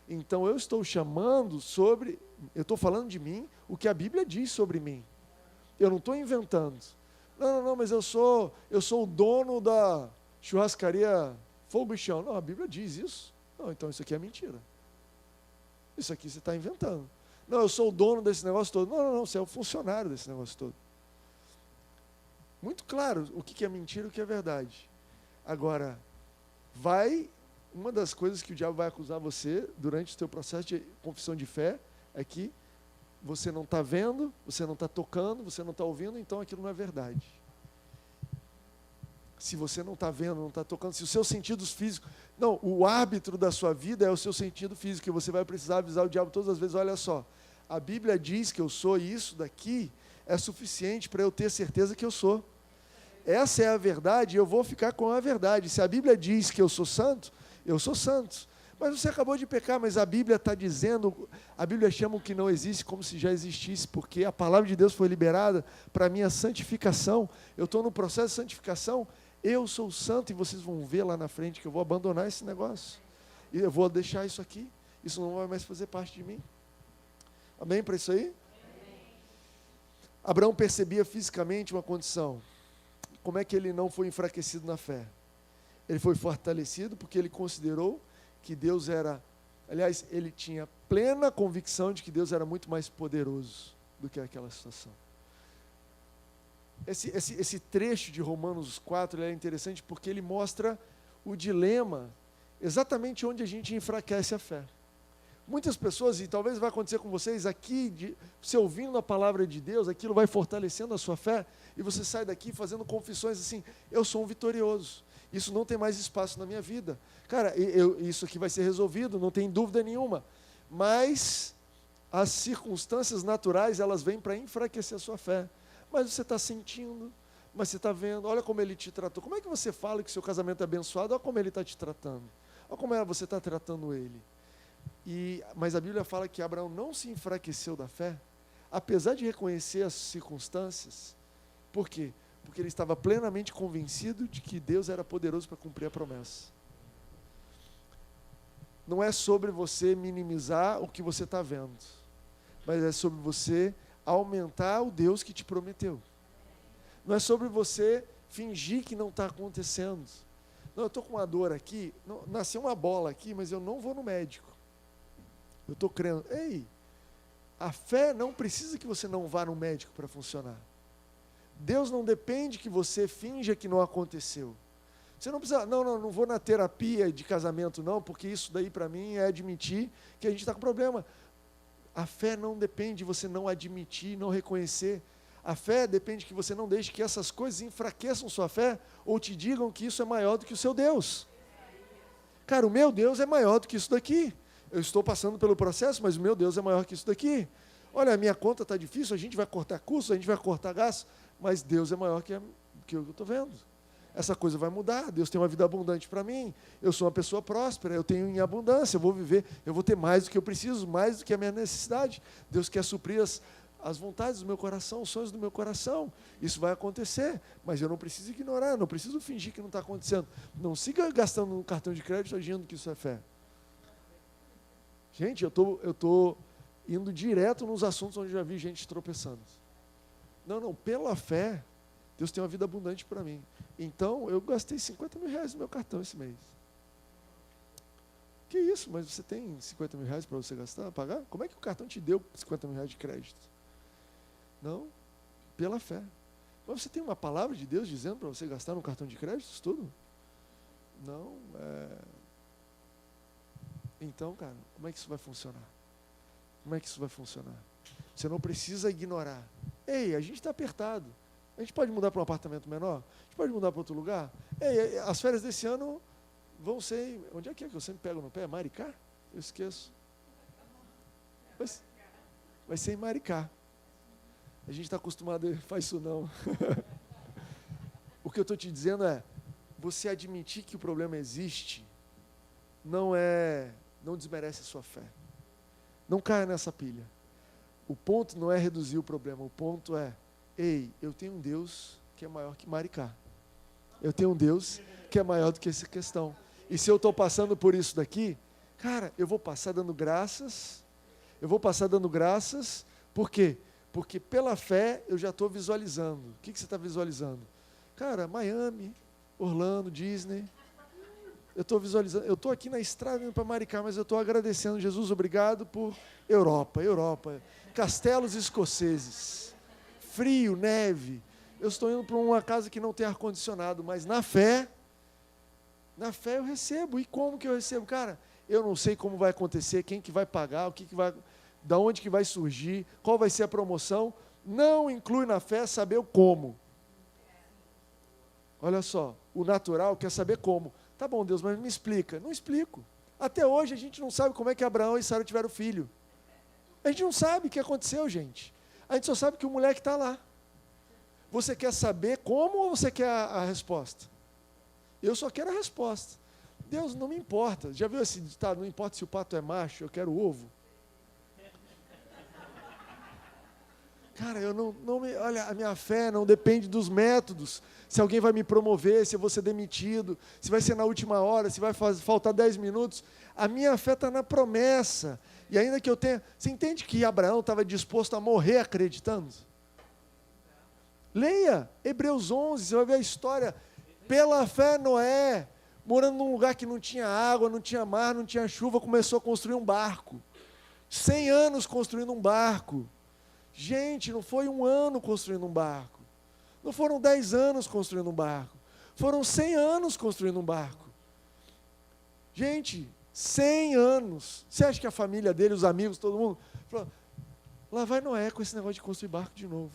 Então eu estou chamando eu estou falando de mim o que a Bíblia diz sobre mim. Eu não estou inventando. Não, mas eu sou o dono da churrascaria Fogo e Chão. Não, a Bíblia diz isso. Não, então isso aqui é mentira. Isso aqui você está inventando. Não, eu sou o dono desse negócio todo. Não, você é o funcionário desse negócio todo. Muito claro o que é mentira e o que é verdade. Agora, uma das coisas que o diabo vai acusar você durante o seu processo de confissão de fé é que você não está vendo, você não está tocando, você não está ouvindo, então aquilo não é verdade. se você não está vendo, não está tocando, se os seus sentidos físicos... Não, o árbitro da sua vida é o seu sentido físico, e você vai precisar avisar o diabo todas as vezes, olha só, a Bíblia diz que eu sou, e isso daqui é suficiente para eu ter certeza que eu sou. Essa é a verdade, e eu vou ficar com a verdade. Se a Bíblia diz que eu sou santo, eu sou santo. Mas você acabou de pecar, mas a Bíblia está dizendo, a Bíblia chama o que não existe como se já existisse, porque a palavra de Deus foi liberada para a minha santificação. Eu estou no processo de santificação, eu sou santo, e vocês vão ver lá na frente que eu vou abandonar esse negócio. E eu vou deixar isso aqui, isso não vai mais fazer parte de mim. Amém para isso aí? Amém. Abraão percebia fisicamente uma condição. Como é que ele não foi enfraquecido na fé? Ele foi fortalecido porque ele considerou que Deus era, aliás, ele tinha plena convicção de que Deus era muito mais poderoso do que aquela situação. Esse trecho de Romanos 4 é interessante porque ele mostra o dilema, exatamente onde a gente enfraquece a fé. Muitas pessoas, e talvez vai acontecer com vocês aqui, você ouvindo a palavra de Deus, aquilo vai fortalecendo a sua fé, e você sai daqui fazendo confissões assim, eu sou um vitorioso, isso não tem mais espaço na minha vida. Cara, isso aqui vai ser resolvido, não tem dúvida nenhuma, mas as circunstâncias naturais, elas vêm para enfraquecer a sua fé. Mas você está sentindo, mas você está vendo, olha como ele te tratou. Como é que você fala que o seu casamento é abençoado? Olha como ele está te tratando, olha como você está tratando ele. Mas a Bíblia fala que Abraão não se enfraqueceu da fé, apesar de reconhecer as circunstâncias. Por quê? Porque ele estava plenamente convencido de que Deus era poderoso para cumprir a promessa. Não é sobre você minimizar o que você está vendo, mas é sobre você aumentar o Deus que te prometeu. Não é sobre você fingir que não está acontecendo. Não, eu estou com uma dor aqui, nasceu uma bola aqui, mas eu não vou no médico. Eu estou crendo. Ei, a fé não precisa que você não vá no médico para funcionar. Deus não depende que você finja que não aconteceu. Você não precisa, não vou na terapia de casamento não, porque isso daí para mim é admitir que a gente está com problema. A fé não depende de você não admitir, não reconhecer. A fé depende que você não deixe que essas coisas enfraqueçam sua fé ou te digam que isso é maior do que o seu Deus. Cara, o meu Deus é maior do que isso daqui. Eu estou passando pelo processo, mas o meu Deus é maior que isso daqui. Olha, a minha conta está difícil, a gente vai cortar custos, a gente vai cortar gastos, mas Deus é maior que o que eu estou vendo. Essa coisa vai mudar, Deus tem uma vida abundante para mim, eu sou uma pessoa próspera, eu tenho em abundância, eu vou viver, eu vou ter mais do que eu preciso, mais do que a minha necessidade. Deus quer suprir as vontades do meu coração, os sonhos do meu coração. Isso vai acontecer, mas eu não preciso ignorar, não preciso fingir que não está acontecendo. Não siga gastando no cartão de crédito agindo que isso é fé. Gente, eu estou indo direto nos assuntos onde já vi gente tropeçando. Não, pela fé, Deus tem uma vida abundante para mim. Então, eu gastei 50 mil reais no meu cartão esse mês. Que isso? Mas você tem 50 mil reais para você gastar, pagar? Como é que o cartão te deu 50 mil reais de crédito? Não, pela fé. Mas você tem uma palavra de Deus dizendo para você gastar no cartão de crédito, isso tudo? Não, Então, cara, como é que isso vai funcionar? Como é que isso vai funcionar? Você não precisa ignorar. Ei, a gente está apertado. A gente pode mudar para um apartamento menor? A gente pode mudar para outro lugar? Ei, as férias desse ano vão ser... Onde é que eu sempre pego no pé? Maricá? Eu esqueço. Vai ser em Maricá. A gente está acostumado a faz isso não. O que eu estou te dizendo é, você admitir que o problema existe, não desmerece a sua fé. Não caia nessa pilha. O ponto não é reduzir o problema, o ponto é, ei, eu tenho um Deus que é maior que Maricá. Eu tenho um Deus que é maior do que essa questão. E se eu estou passando por isso daqui, cara, eu vou passar dando graças. Por quê? Porque pela fé eu já estou visualizando. O que você está visualizando? Cara, Miami, Orlando, Disney. Eu estou visualizando, eu estou aqui na estrada indo para Maricá, mas eu estou agradecendo, Jesus, obrigado por Europa, castelos escoceses, frio, neve. Eu estou indo para uma casa que não tem ar-condicionado, mas na fé eu recebo. E como que eu recebo? Cara, eu não sei como vai acontecer, quem que vai pagar, o que vai, da onde que vai surgir, qual vai ser a promoção. Não inclui na fé saber o como. Olha só, o natural quer saber como. Tá bom, Deus, mas me explica. Não explico. Até hoje a gente não sabe como é que Abraão e Sara tiveram filho. A gente não sabe o que aconteceu, gente. A gente só sabe que o moleque está lá. Você quer saber como ou você quer a resposta? Eu só quero a resposta. Deus, não me importa. Já viu esse ditado? Não importa se o pato é macho, eu quero o ovo. Cara, olha, a minha fé não depende dos métodos. Se alguém vai me promover, se eu vou ser demitido, se vai ser na última hora, se vai faltar 10 minutos. A minha fé está na promessa. E ainda que eu tenha... Você entende que Abraão estava disposto a morrer acreditando? Leia Hebreus 11, você vai ver a história. Pela fé, Noé, morando num lugar que não tinha água, não tinha mar, não tinha chuva, começou a construir um barco. 100 anos construindo um barco. Gente, não foi 1 ano construindo um barco. Não foram 10 anos construindo um barco. Foram 100 anos construindo um barco. Gente, 100 anos. Você acha que a família dele, os amigos, todo mundo, falou, lá vai Noé com esse negócio de construir barco de novo.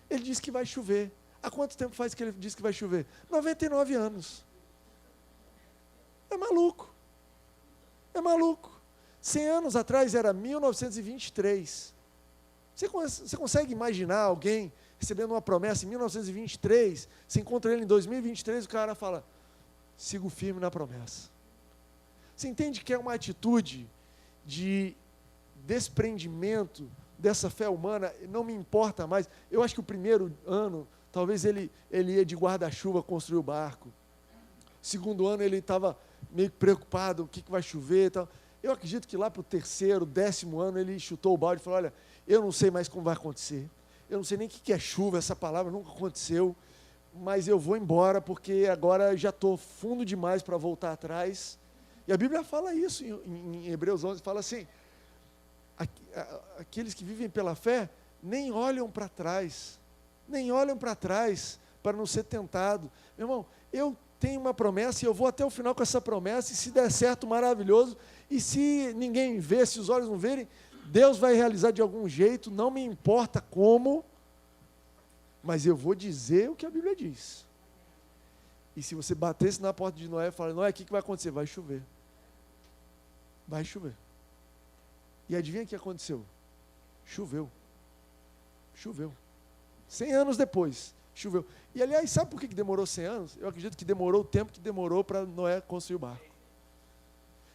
Ele disse que vai chover. Há quanto tempo faz que ele disse que vai chover? 99 anos. É maluco. É maluco. 100 anos atrás era 1923. Você consegue imaginar alguém recebendo uma promessa em 1923, você encontra ele em 2023, o cara fala, sigo firme na promessa. Você entende que é uma atitude de desprendimento dessa fé humana, não me importa mais. Eu acho que o primeiro ano, talvez ele ia de guarda-chuva construir o barco. Segundo ano ele estava meio preocupado, o que vai chover e tal. Eu acredito que lá para o 3º, 10º ano, ele chutou o balde e falou, olha, eu não sei mais como vai acontecer, eu não sei nem o que é chuva, essa palavra nunca aconteceu, mas eu vou embora porque agora já estou fundo demais para voltar atrás. E a Bíblia fala isso em Hebreus 11, fala assim, aqueles que vivem pela fé nem olham para trás, para não ser tentado. Meu irmão, eu tenho uma promessa e eu vou até o final com essa promessa, e se der certo, maravilhoso, e se ninguém vê, se os olhos não verem, Deus vai realizar de algum jeito, não me importa como, mas eu vou dizer o que a Bíblia diz. E se você batesse na porta de Noé e falar, Noé, o que vai acontecer? Vai chover. Vai chover. E adivinha o que aconteceu? Choveu. 100 anos depois, choveu. E aliás, sabe por que demorou 100 anos? Eu acredito que demorou o tempo que demorou para Noé construir o barco.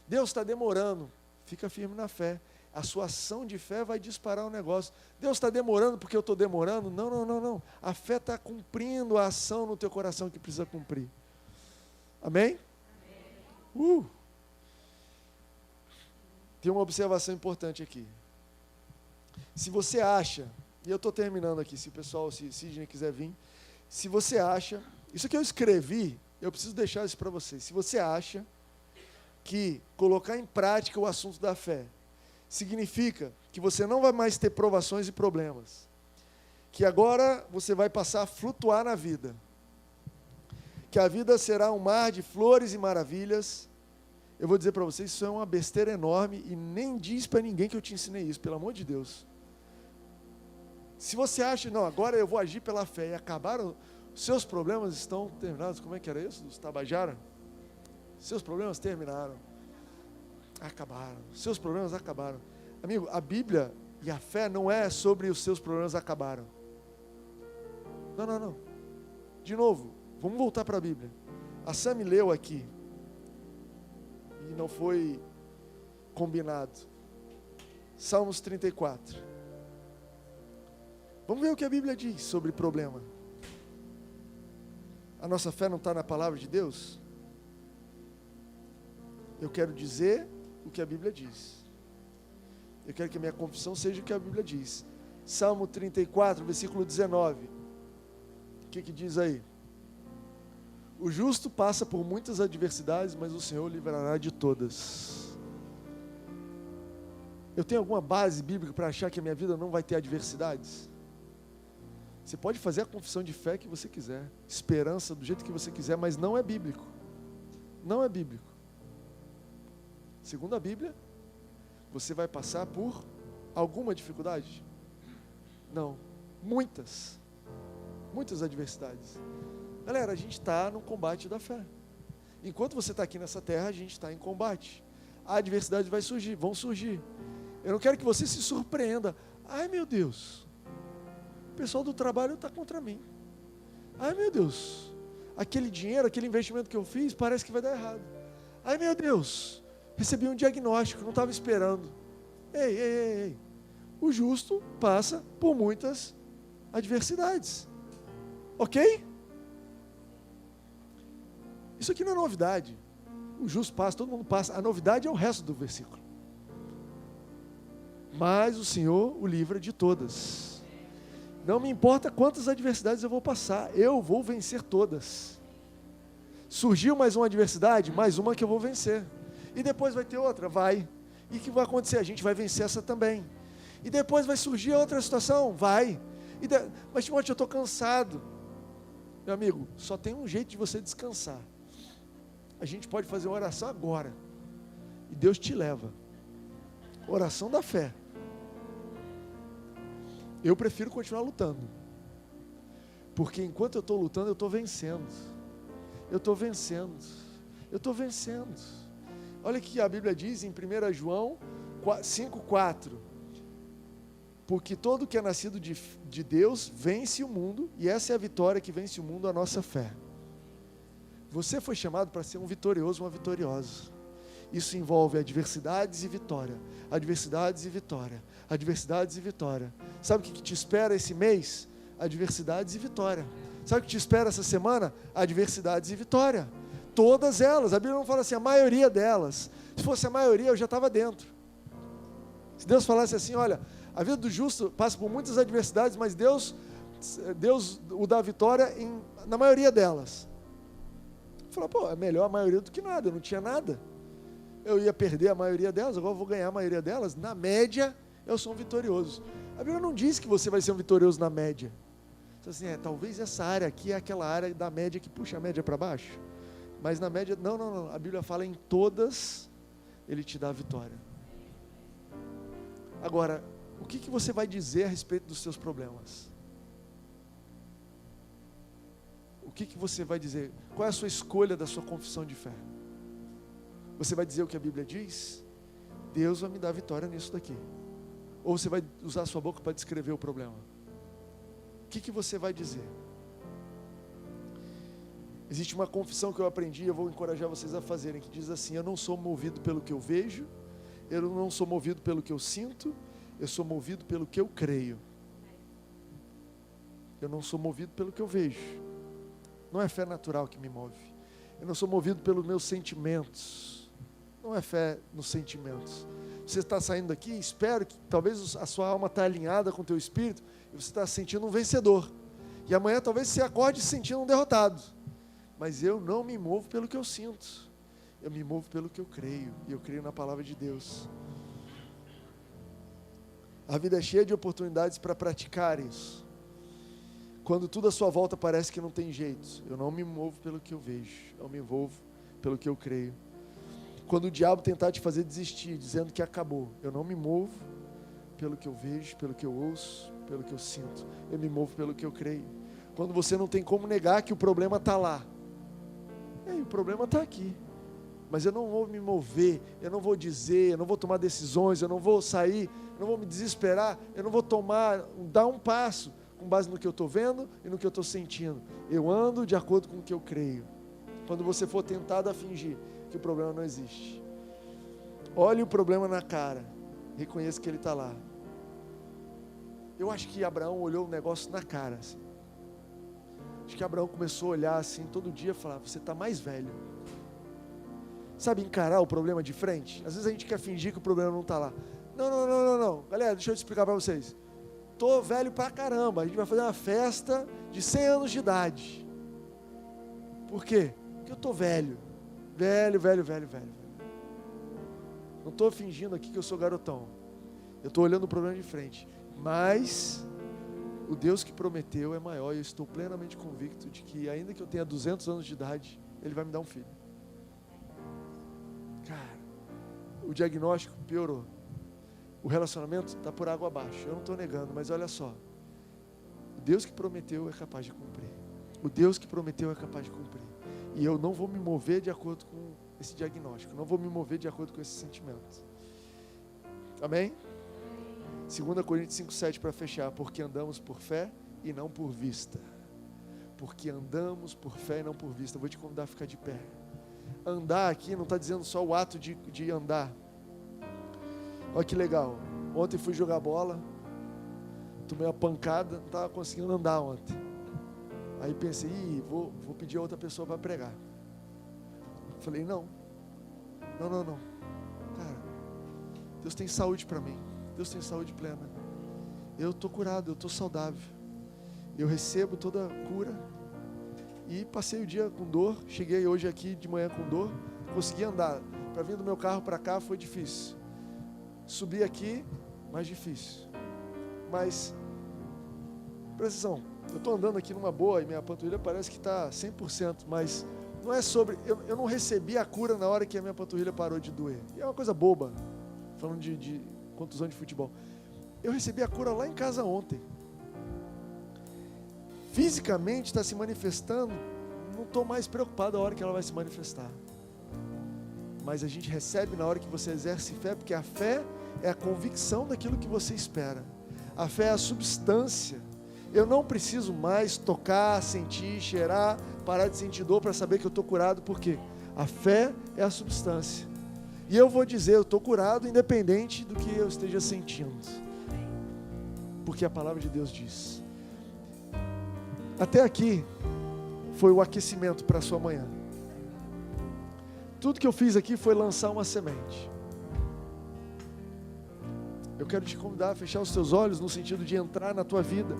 Deus está demorando, fica firme na fé. A sua ação de fé vai disparar o negócio. Deus está demorando porque eu estou demorando? Não. A fé está cumprindo a ação no teu coração que precisa cumprir. Amém? Tem uma observação importante aqui. Se você acha, e eu estou terminando aqui, se o pessoal, se Sidney quiser vir, se você acha, isso que eu escrevi, eu preciso deixar isso para vocês. Se você acha que colocar em prática o assunto da fé significa que você não vai mais ter provações e problemas, que agora você vai passar a flutuar na vida, que a vida será um mar de flores e maravilhas, eu vou dizer para vocês, isso é uma besteira enorme, e nem diz para ninguém que eu te ensinei isso, pelo amor de Deus. Se você acha, não, agora eu vou agir pela fé, e acabaram, seus problemas estão terminados, como é que era isso, dos Tabajara? Seus problemas terminaram. Acabaram. Seus problemas acabaram. Amigo, a Bíblia e a fé não é sobre os seus problemas acabaram. Não. De novo, vamos voltar para a Bíblia. A Sami leu aqui. E não foi combinado. Salmos 34. Vamos ver o que a Bíblia diz sobre problema. A nossa fé não está na palavra de Deus? Eu quero dizer o que a Bíblia diz. Eu quero que a minha confissão seja o que a Bíblia diz. Salmo 34, versículo 19. O que diz aí? O justo passa por muitas adversidades, mas o Senhor o livrará de todas. Eu tenho alguma base bíblica para achar que a minha vida não vai ter adversidades? Você pode fazer a confissão de fé que você quiser, esperança do jeito que você quiser, mas não é bíblico. Não é bíblico. Segundo a Bíblia, você vai passar por alguma dificuldade? Não, muitas adversidades. Galera, a gente está no combate da fé. Enquanto você está aqui nessa terra, a gente está em combate. A adversidade vai surgir, vão surgir. Eu não quero que você se surpreenda. Ai, meu Deus, o pessoal do trabalho está contra mim. Ai, meu Deus, aquele dinheiro, aquele investimento que eu fiz, parece que vai dar errado. Ai, meu Deus, recebi um diagnóstico, não estava esperando. Ei. O justo passa por muitas adversidades. Ok? Isso aqui não é novidade. O justo passa, todo mundo passa. A novidade é o resto do versículo. Mas o Senhor o livra de todas. Não me importa quantas adversidades eu vou passar, eu vou vencer todas. Surgiu mais uma adversidade, mais uma que eu vou vencer. E depois vai ter outra? Vai. E o que vai acontecer? A gente vai vencer essa também. E depois vai surgir outra situação? Vai. Mas Timóteo, eu estou cansado. Meu amigo, só tem um jeito de você descansar. A gente pode fazer uma oração agora. E Deus te leva. Oração da fé. Eu prefiro continuar lutando. Porque enquanto eu estou lutando, eu estou vencendo. Eu estou vencendo. Eu estou vencendo. Olha o que a Bíblia diz em 1 João 5,4. Porque todo que é nascido de Deus vence o mundo, e essa é a vitória que vence o mundo, a nossa fé. Você foi chamado para ser um vitorioso, uma vitoriosa. Isso envolve adversidades e vitória. Adversidades e vitória. Adversidades e vitória. Sabe o que te espera esse mês? Adversidades e vitória. Sabe o que te espera essa semana? Adversidades e vitória. Todas elas. A Bíblia não fala assim, a maioria delas. Se fosse a maioria, eu já estava dentro. Se Deus falasse assim, olha, a vida do justo passa por muitas adversidades, mas Deus o dá vitória na maioria delas. Eu falava, pô, é melhor a maioria do que nada, eu não tinha nada. Eu ia perder a maioria delas, agora eu vou ganhar a maioria delas. Na média, eu sou um vitorioso. A Bíblia não diz que você vai ser um vitorioso na média. Então, assim, talvez essa área aqui é aquela área da média que puxa a média para baixo. Mas na média, não. A Bíblia fala em todas, Ele te dá a vitória. Agora, o que você vai dizer a respeito dos seus problemas? O que você vai dizer? Qual é a sua escolha da sua confissão de fé? Você vai dizer o que a Bíblia diz? Deus vai me dar vitória nisso daqui. Ou você vai usar a sua boca para descrever o problema? O que você vai dizer? Existe uma confissão que eu aprendi, eu vou encorajar vocês a fazerem, que diz assim, eu não sou movido pelo que eu vejo, eu não sou movido pelo que eu sinto, eu sou movido pelo que eu creio. Eu não sou movido pelo que eu vejo. Não é fé natural que me move. Eu não sou movido pelos meus sentimentos. Não é fé nos sentimentos. Você está saindo daqui, espero que talvez a sua alma está alinhada com o teu espírito e você está se sentindo um vencedor. E amanhã talvez você acorde se sentindo um derrotado. Mas eu não me movo pelo que eu sinto. Eu me movo pelo que eu creio. E eu creio na palavra de Deus. A vida é cheia de oportunidades para praticar isso. Quando tudo à sua volta parece que não tem jeito, eu não me movo pelo que eu vejo, eu me envolvo pelo que eu creio. Quando o diabo tentar te fazer desistir, dizendo que acabou, eu não me movo pelo que eu vejo, pelo que eu ouço, pelo que eu sinto, eu me movo pelo que eu creio. Quando você não tem como negar que o problema está lá, o problema está aqui, mas eu não vou me mover, eu não vou dizer, eu não vou tomar decisões, eu não vou sair, eu não vou me desesperar, eu não vou dar um passo, com base no que eu estou vendo e no que eu estou sentindo. Eu ando de acordo com o que eu creio. Quando você for tentado a fingir que o problema não existe, olhe o problema na cara, reconheça que ele está lá. Eu acho que Abraão olhou o negócio na cara, assim. Acho que Abraão começou a olhar assim, todo dia, e falar, você está mais velho. Sabe, encarar o problema de frente? Às vezes a gente quer fingir que o problema não está lá. Não. Galera, deixa eu te explicar para vocês. Estou velho pra caramba, a gente vai fazer uma festa de 100 anos de idade. Por quê? Porque eu estou velho. Velho. Não estou fingindo aqui que eu sou garotão. Eu estou olhando o problema de frente. Mas o Deus que prometeu é maior e eu estou plenamente convicto de que ainda que eu tenha 200 anos de idade, Ele vai me dar um filho. Cara, o diagnóstico piorou. O relacionamento está por água abaixo. Eu não estou negando, mas olha só. O Deus que prometeu é capaz de cumprir. O Deus que prometeu é capaz de cumprir. E eu não vou me mover de acordo com esse diagnóstico. Não vou me mover de acordo com esse sentimento. Amém? 2 Coríntios 5,7 para fechar. Porque andamos por fé e não por vista. Porque andamos por fé e não por vista. Eu vou te convidar a ficar de pé. Andar aqui não está dizendo só o ato de andar. Olha que legal. Ontem fui jogar bola. Tomei uma pancada. Não estava conseguindo andar ontem. Aí pensei, vou pedir a outra pessoa para pregar. Falei, não. Cara, Deus tem saúde para mim. Deus tem saúde plena. Eu estou curado, eu estou saudável. Eu recebo toda a cura. E passei o dia com dor. Cheguei hoje aqui de manhã com dor. Consegui andar. Para vir do meu carro para cá foi difícil. Subi aqui, mais difícil. Mas, presta atenção. Eu estou andando aqui numa boa e minha panturrilha parece que está 100%, mas não é sobre... Eu não recebi a cura na hora que a minha panturrilha parou de doer. E é uma coisa boba, falando de contusão de futebol. Eu recebi a cura lá em casa ontem. Fisicamente está se manifestando, não estou mais preocupado a hora que ela vai se manifestar. Mas a gente recebe na hora que você exerce fé, porque a fé é a convicção daquilo que você espera. A fé é a substância. Eu não preciso mais tocar, sentir, cheirar, parar de sentir dor para saber que eu estou curado, porque a fé é a substância. E eu vou dizer, eu estou curado independente do que eu esteja sentindo. Porque a palavra de Deus diz. Até aqui foi o aquecimento para a sua manhã. Tudo que eu fiz aqui foi lançar uma semente. Eu quero te convidar a fechar os teus olhos no sentido de entrar na tua vida.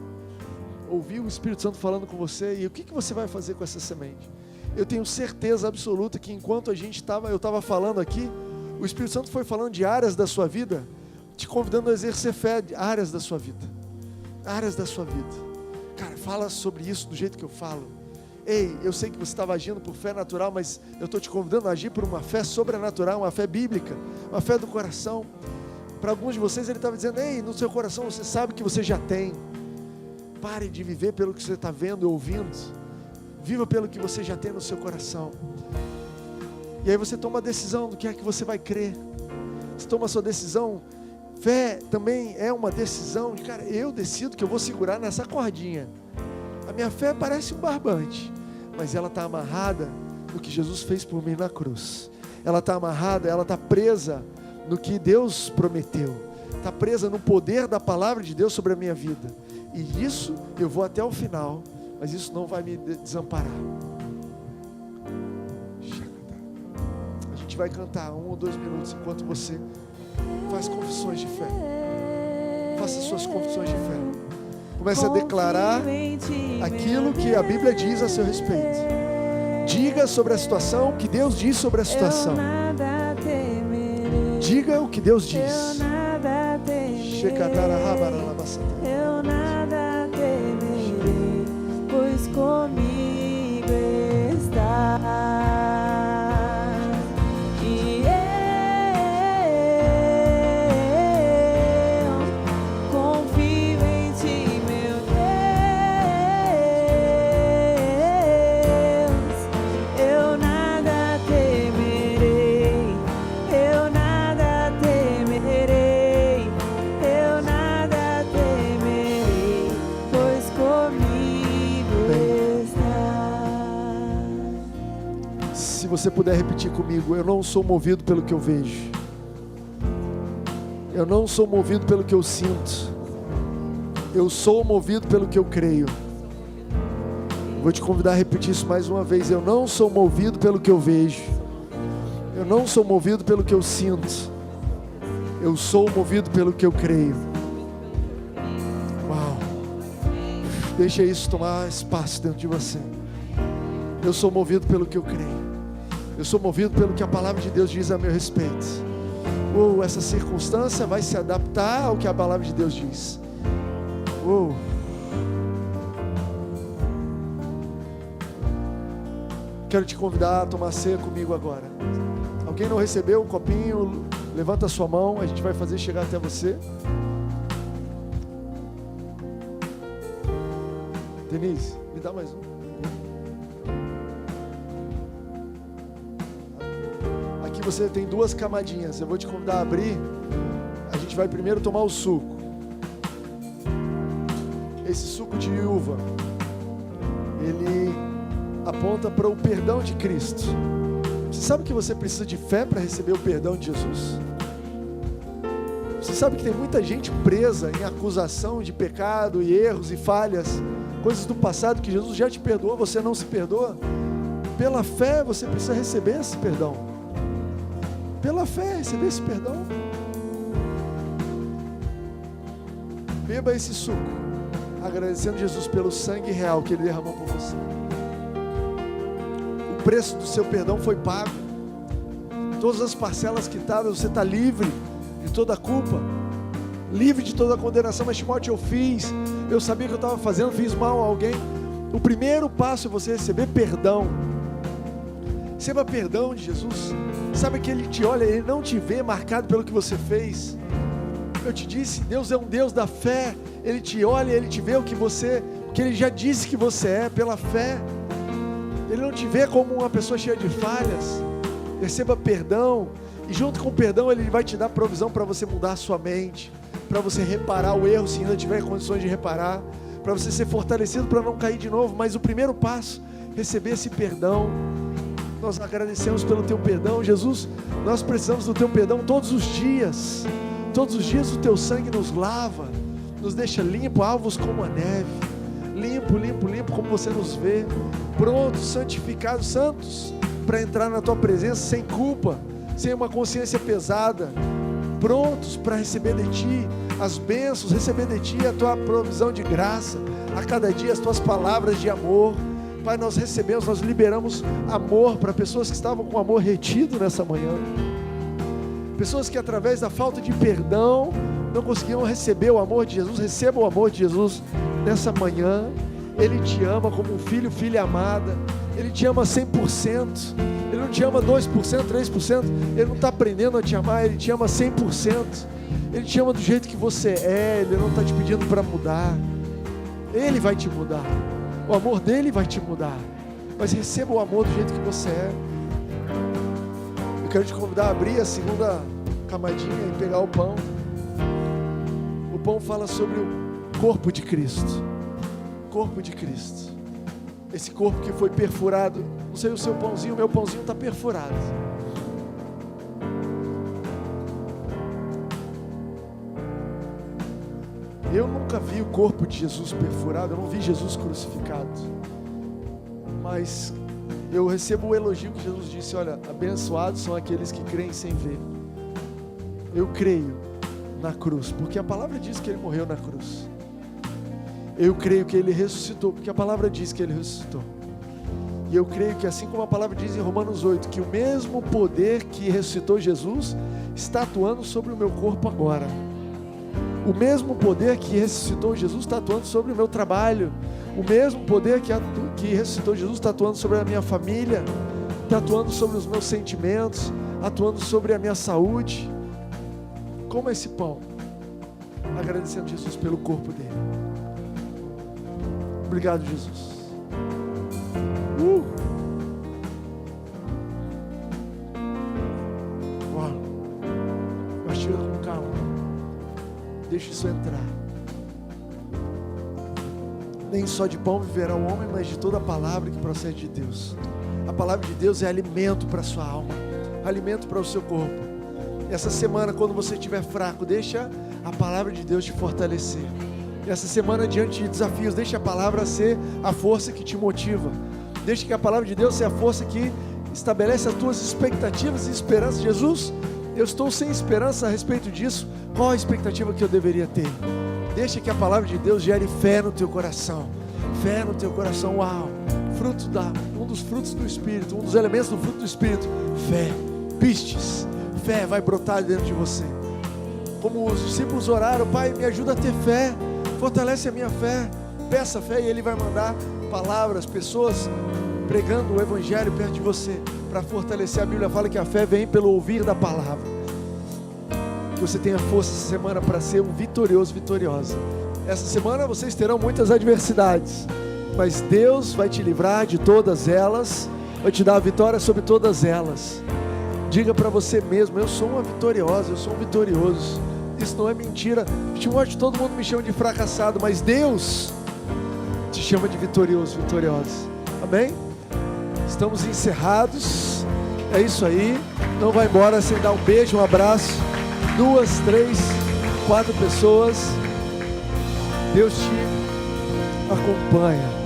Ouvir o Espírito Santo falando com você e o que você vai fazer com essa semente. Eu tenho certeza absoluta que enquanto eu estava falando aqui, o Espírito Santo foi falando de áreas da sua vida, te convidando a exercer fé, de áreas da sua vida. Áreas da sua vida. Cara, fala sobre isso do jeito que eu falo. Ei, eu sei que você estava agindo por fé natural, mas eu estou te convidando a agir por uma fé sobrenatural, uma fé bíblica, uma fé do coração. Para alguns de vocês ele estava dizendo, ei, no seu coração você sabe que você já tem. Pare de viver pelo que você está vendo e ouvindo. Viva pelo que você já tem no seu coração. E aí você toma a decisão do que é que você vai crer. Você toma a sua decisão. Fé também é uma decisão de, cara, eu decido que eu vou segurar nessa cordinha. A minha fé parece um barbante, mas ela está amarrada no que Jesus fez por mim na cruz. Ela está amarrada, ela está presa no que Deus prometeu. Está presa no poder da palavra de Deus sobre a minha vida. E isso eu vou até o final, mas isso não vai me desamparar. A gente vai cantar 1 ou 2 minutos enquanto você faz confissões de fé. Faça suas confissões de fé. Comece a declarar aquilo que a Bíblia diz a seu respeito. Diga sobre a situação o que Deus diz sobre a situação. Diga o que Deus diz. Eu nada temerei, pois comigo estás. E eu confio em ti, meu Deus. Eu nada temerei, eu nada temerei, eu nada temerei, pois comigo estás. Se você puder repetir comigo, eu não sou movido pelo que eu vejo. Eu não sou movido pelo que eu sinto. Eu sou movido pelo que eu creio. Vou te convidar a repetir isso mais uma vez. Eu não sou movido pelo que eu vejo. Eu não sou movido pelo que eu sinto. Eu sou movido pelo que eu creio. Uau. Deixa isso tomar espaço dentro de você. Eu sou movido pelo que eu creio. Eu sou movido pelo que a palavra de Deus diz a meu respeito. Essa circunstância vai se adaptar ao que a palavra de Deus diz. Quero te convidar a tomar ceia comigo agora. Alguém não recebeu um copinho? Levanta a sua mão, a gente vai fazer chegar até você. Denise, me dá mais um. você tem 2 camadinhas. Eu vou te convidar a abrir. A gente vai primeiro tomar o suco. Esse suco de uva, ele aponta para o perdão de Cristo. Você sabe que você precisa de fé para receber o perdão de Jesus? Você sabe que tem muita gente presa em acusação de pecado e erros e falhas, coisas do passado que Jesus já te perdoou, você não se perdoa? Pela fé você precisa receber esse perdão. Pela fé receber esse perdão. Beba esse suco, agradecendo Jesus pelo sangue real que Ele derramou por você. O preço do seu perdão foi pago. Todas as parcelas quitadas, você está livre de toda a culpa, livre de toda a condenação. Mas Timóteo, eu fiz, eu sabia que eu estava fazendo, fiz mal a alguém. O primeiro passo é você receber perdão. Receba perdão de Jesus. Sabe que Ele te olha, Ele não te vê marcado pelo que você fez. Eu te disse, Deus é um Deus da fé. Ele te olha, Ele te vê o que Ele já disse que você é, pela fé. Ele não te vê como uma pessoa cheia de falhas. Receba perdão, e junto com o perdão Ele vai te dar provisão para você mudar a sua mente, para você reparar o erro se ainda tiver condições de reparar, para você ser fortalecido para não cair de novo. Mas o primeiro passo, receber esse perdão. Nós agradecemos pelo Teu perdão, Jesus. Nós precisamos do Teu perdão todos os dias. Todos os dias o Teu sangue nos lava, nos deixa limpo, alvos como a neve. Limpo, limpo, limpo, como você nos vê, prontos, santificados, santos, para entrar na Tua presença sem culpa, sem uma consciência pesada, prontos para receber de Ti as bênçãos, receber de Ti a Tua provisão de graça, a cada dia as Tuas palavras de amor. Pai, nós recebemos, nós liberamos amor para pessoas que estavam com amor retido nessa manhã, pessoas que através da falta de perdão não conseguiam receber o amor de Jesus. Receba o amor de Jesus nessa manhã. Ele te ama como um filho, filha amada. Ele te ama 100%. Ele não te ama 2%, 3%. Ele não está aprendendo a te amar. Ele te ama 100%. Ele te ama do jeito que você é. Ele não está te pedindo para mudar. Ele vai te mudar. O amor dele vai te mudar. Mas receba o amor do jeito que você é. Eu quero te convidar a abrir a segunda camadinha e pegar o pão. O pão fala sobre o corpo de Cristo. Corpo de Cristo. Esse corpo que foi perfurado. Não sei o seu pãozinho, o meu pãozinho está perfurado. Eu nunca vi o corpo de Jesus perfurado, eu não vi Jesus crucificado. Mas eu recebo o elogio que Jesus disse: olha, abençoados são aqueles que creem sem ver. Eu creio na cruz, porque a palavra diz que Ele morreu na cruz. Eu creio que Ele ressuscitou, porque a palavra diz que Ele ressuscitou. E eu creio que, assim como a palavra diz em Romanos 8, que o mesmo poder que ressuscitou Jesus está atuando sobre o meu corpo agora. O mesmo poder que ressuscitou Jesus está atuando sobre o meu trabalho. O mesmo poder que ressuscitou Jesus está atuando sobre a minha família, está atuando sobre os meus sentimentos, atuando sobre a minha saúde. Como esse pão, agradecendo Jesus pelo corpo dele. Obrigado, Jesus. Mastiga com calma. Deixa isso entrar. Nem só de pão viverá o homem, mas de toda a palavra que procede de Deus. A palavra de Deus é alimento para a sua alma, alimento para o seu corpo. Essa semana, quando você estiver fraco, deixa a palavra de Deus te fortalecer. Essa semana, diante de desafios, deixa a palavra ser a força que te motiva. Deixa que a palavra de Deus seja a força que estabelece as tuas expectativas e esperanças. Jesus, eu estou sem esperança a respeito disso. Qual a expectativa que eu deveria ter? Deixa que a palavra de Deus gere fé no teu coração. Fé no teu coração. Uau! Um dos frutos do Espírito, um dos elementos do fruto do Espírito. Fé. Pistes. Fé vai brotar dentro de você. Como os discípulos oraram: Pai, me ajuda a ter fé. Fortalece a minha fé. Peça fé e Ele vai mandar palavras, pessoas pregando o Evangelho perto de você, para fortalecer. A Bíblia fala que a fé vem pelo ouvir da palavra. Que você tenha força essa semana para ser um vitorioso, vitoriosa. Essa semana vocês terão muitas adversidades, mas Deus vai te livrar de todas elas, vai te dar a vitória sobre todas elas. Diga para você mesmo: eu sou uma vitoriosa, eu sou um vitorioso. Isso não é mentira. Timóteo, todo mundo me chama de fracassado, mas Deus te chama de vitorioso, vitoriosa. Amém? Estamos encerrados. É isso aí. Não vai embora sem dar um beijo, um abraço. 2, 3, 4 pessoas. Deus te acompanha.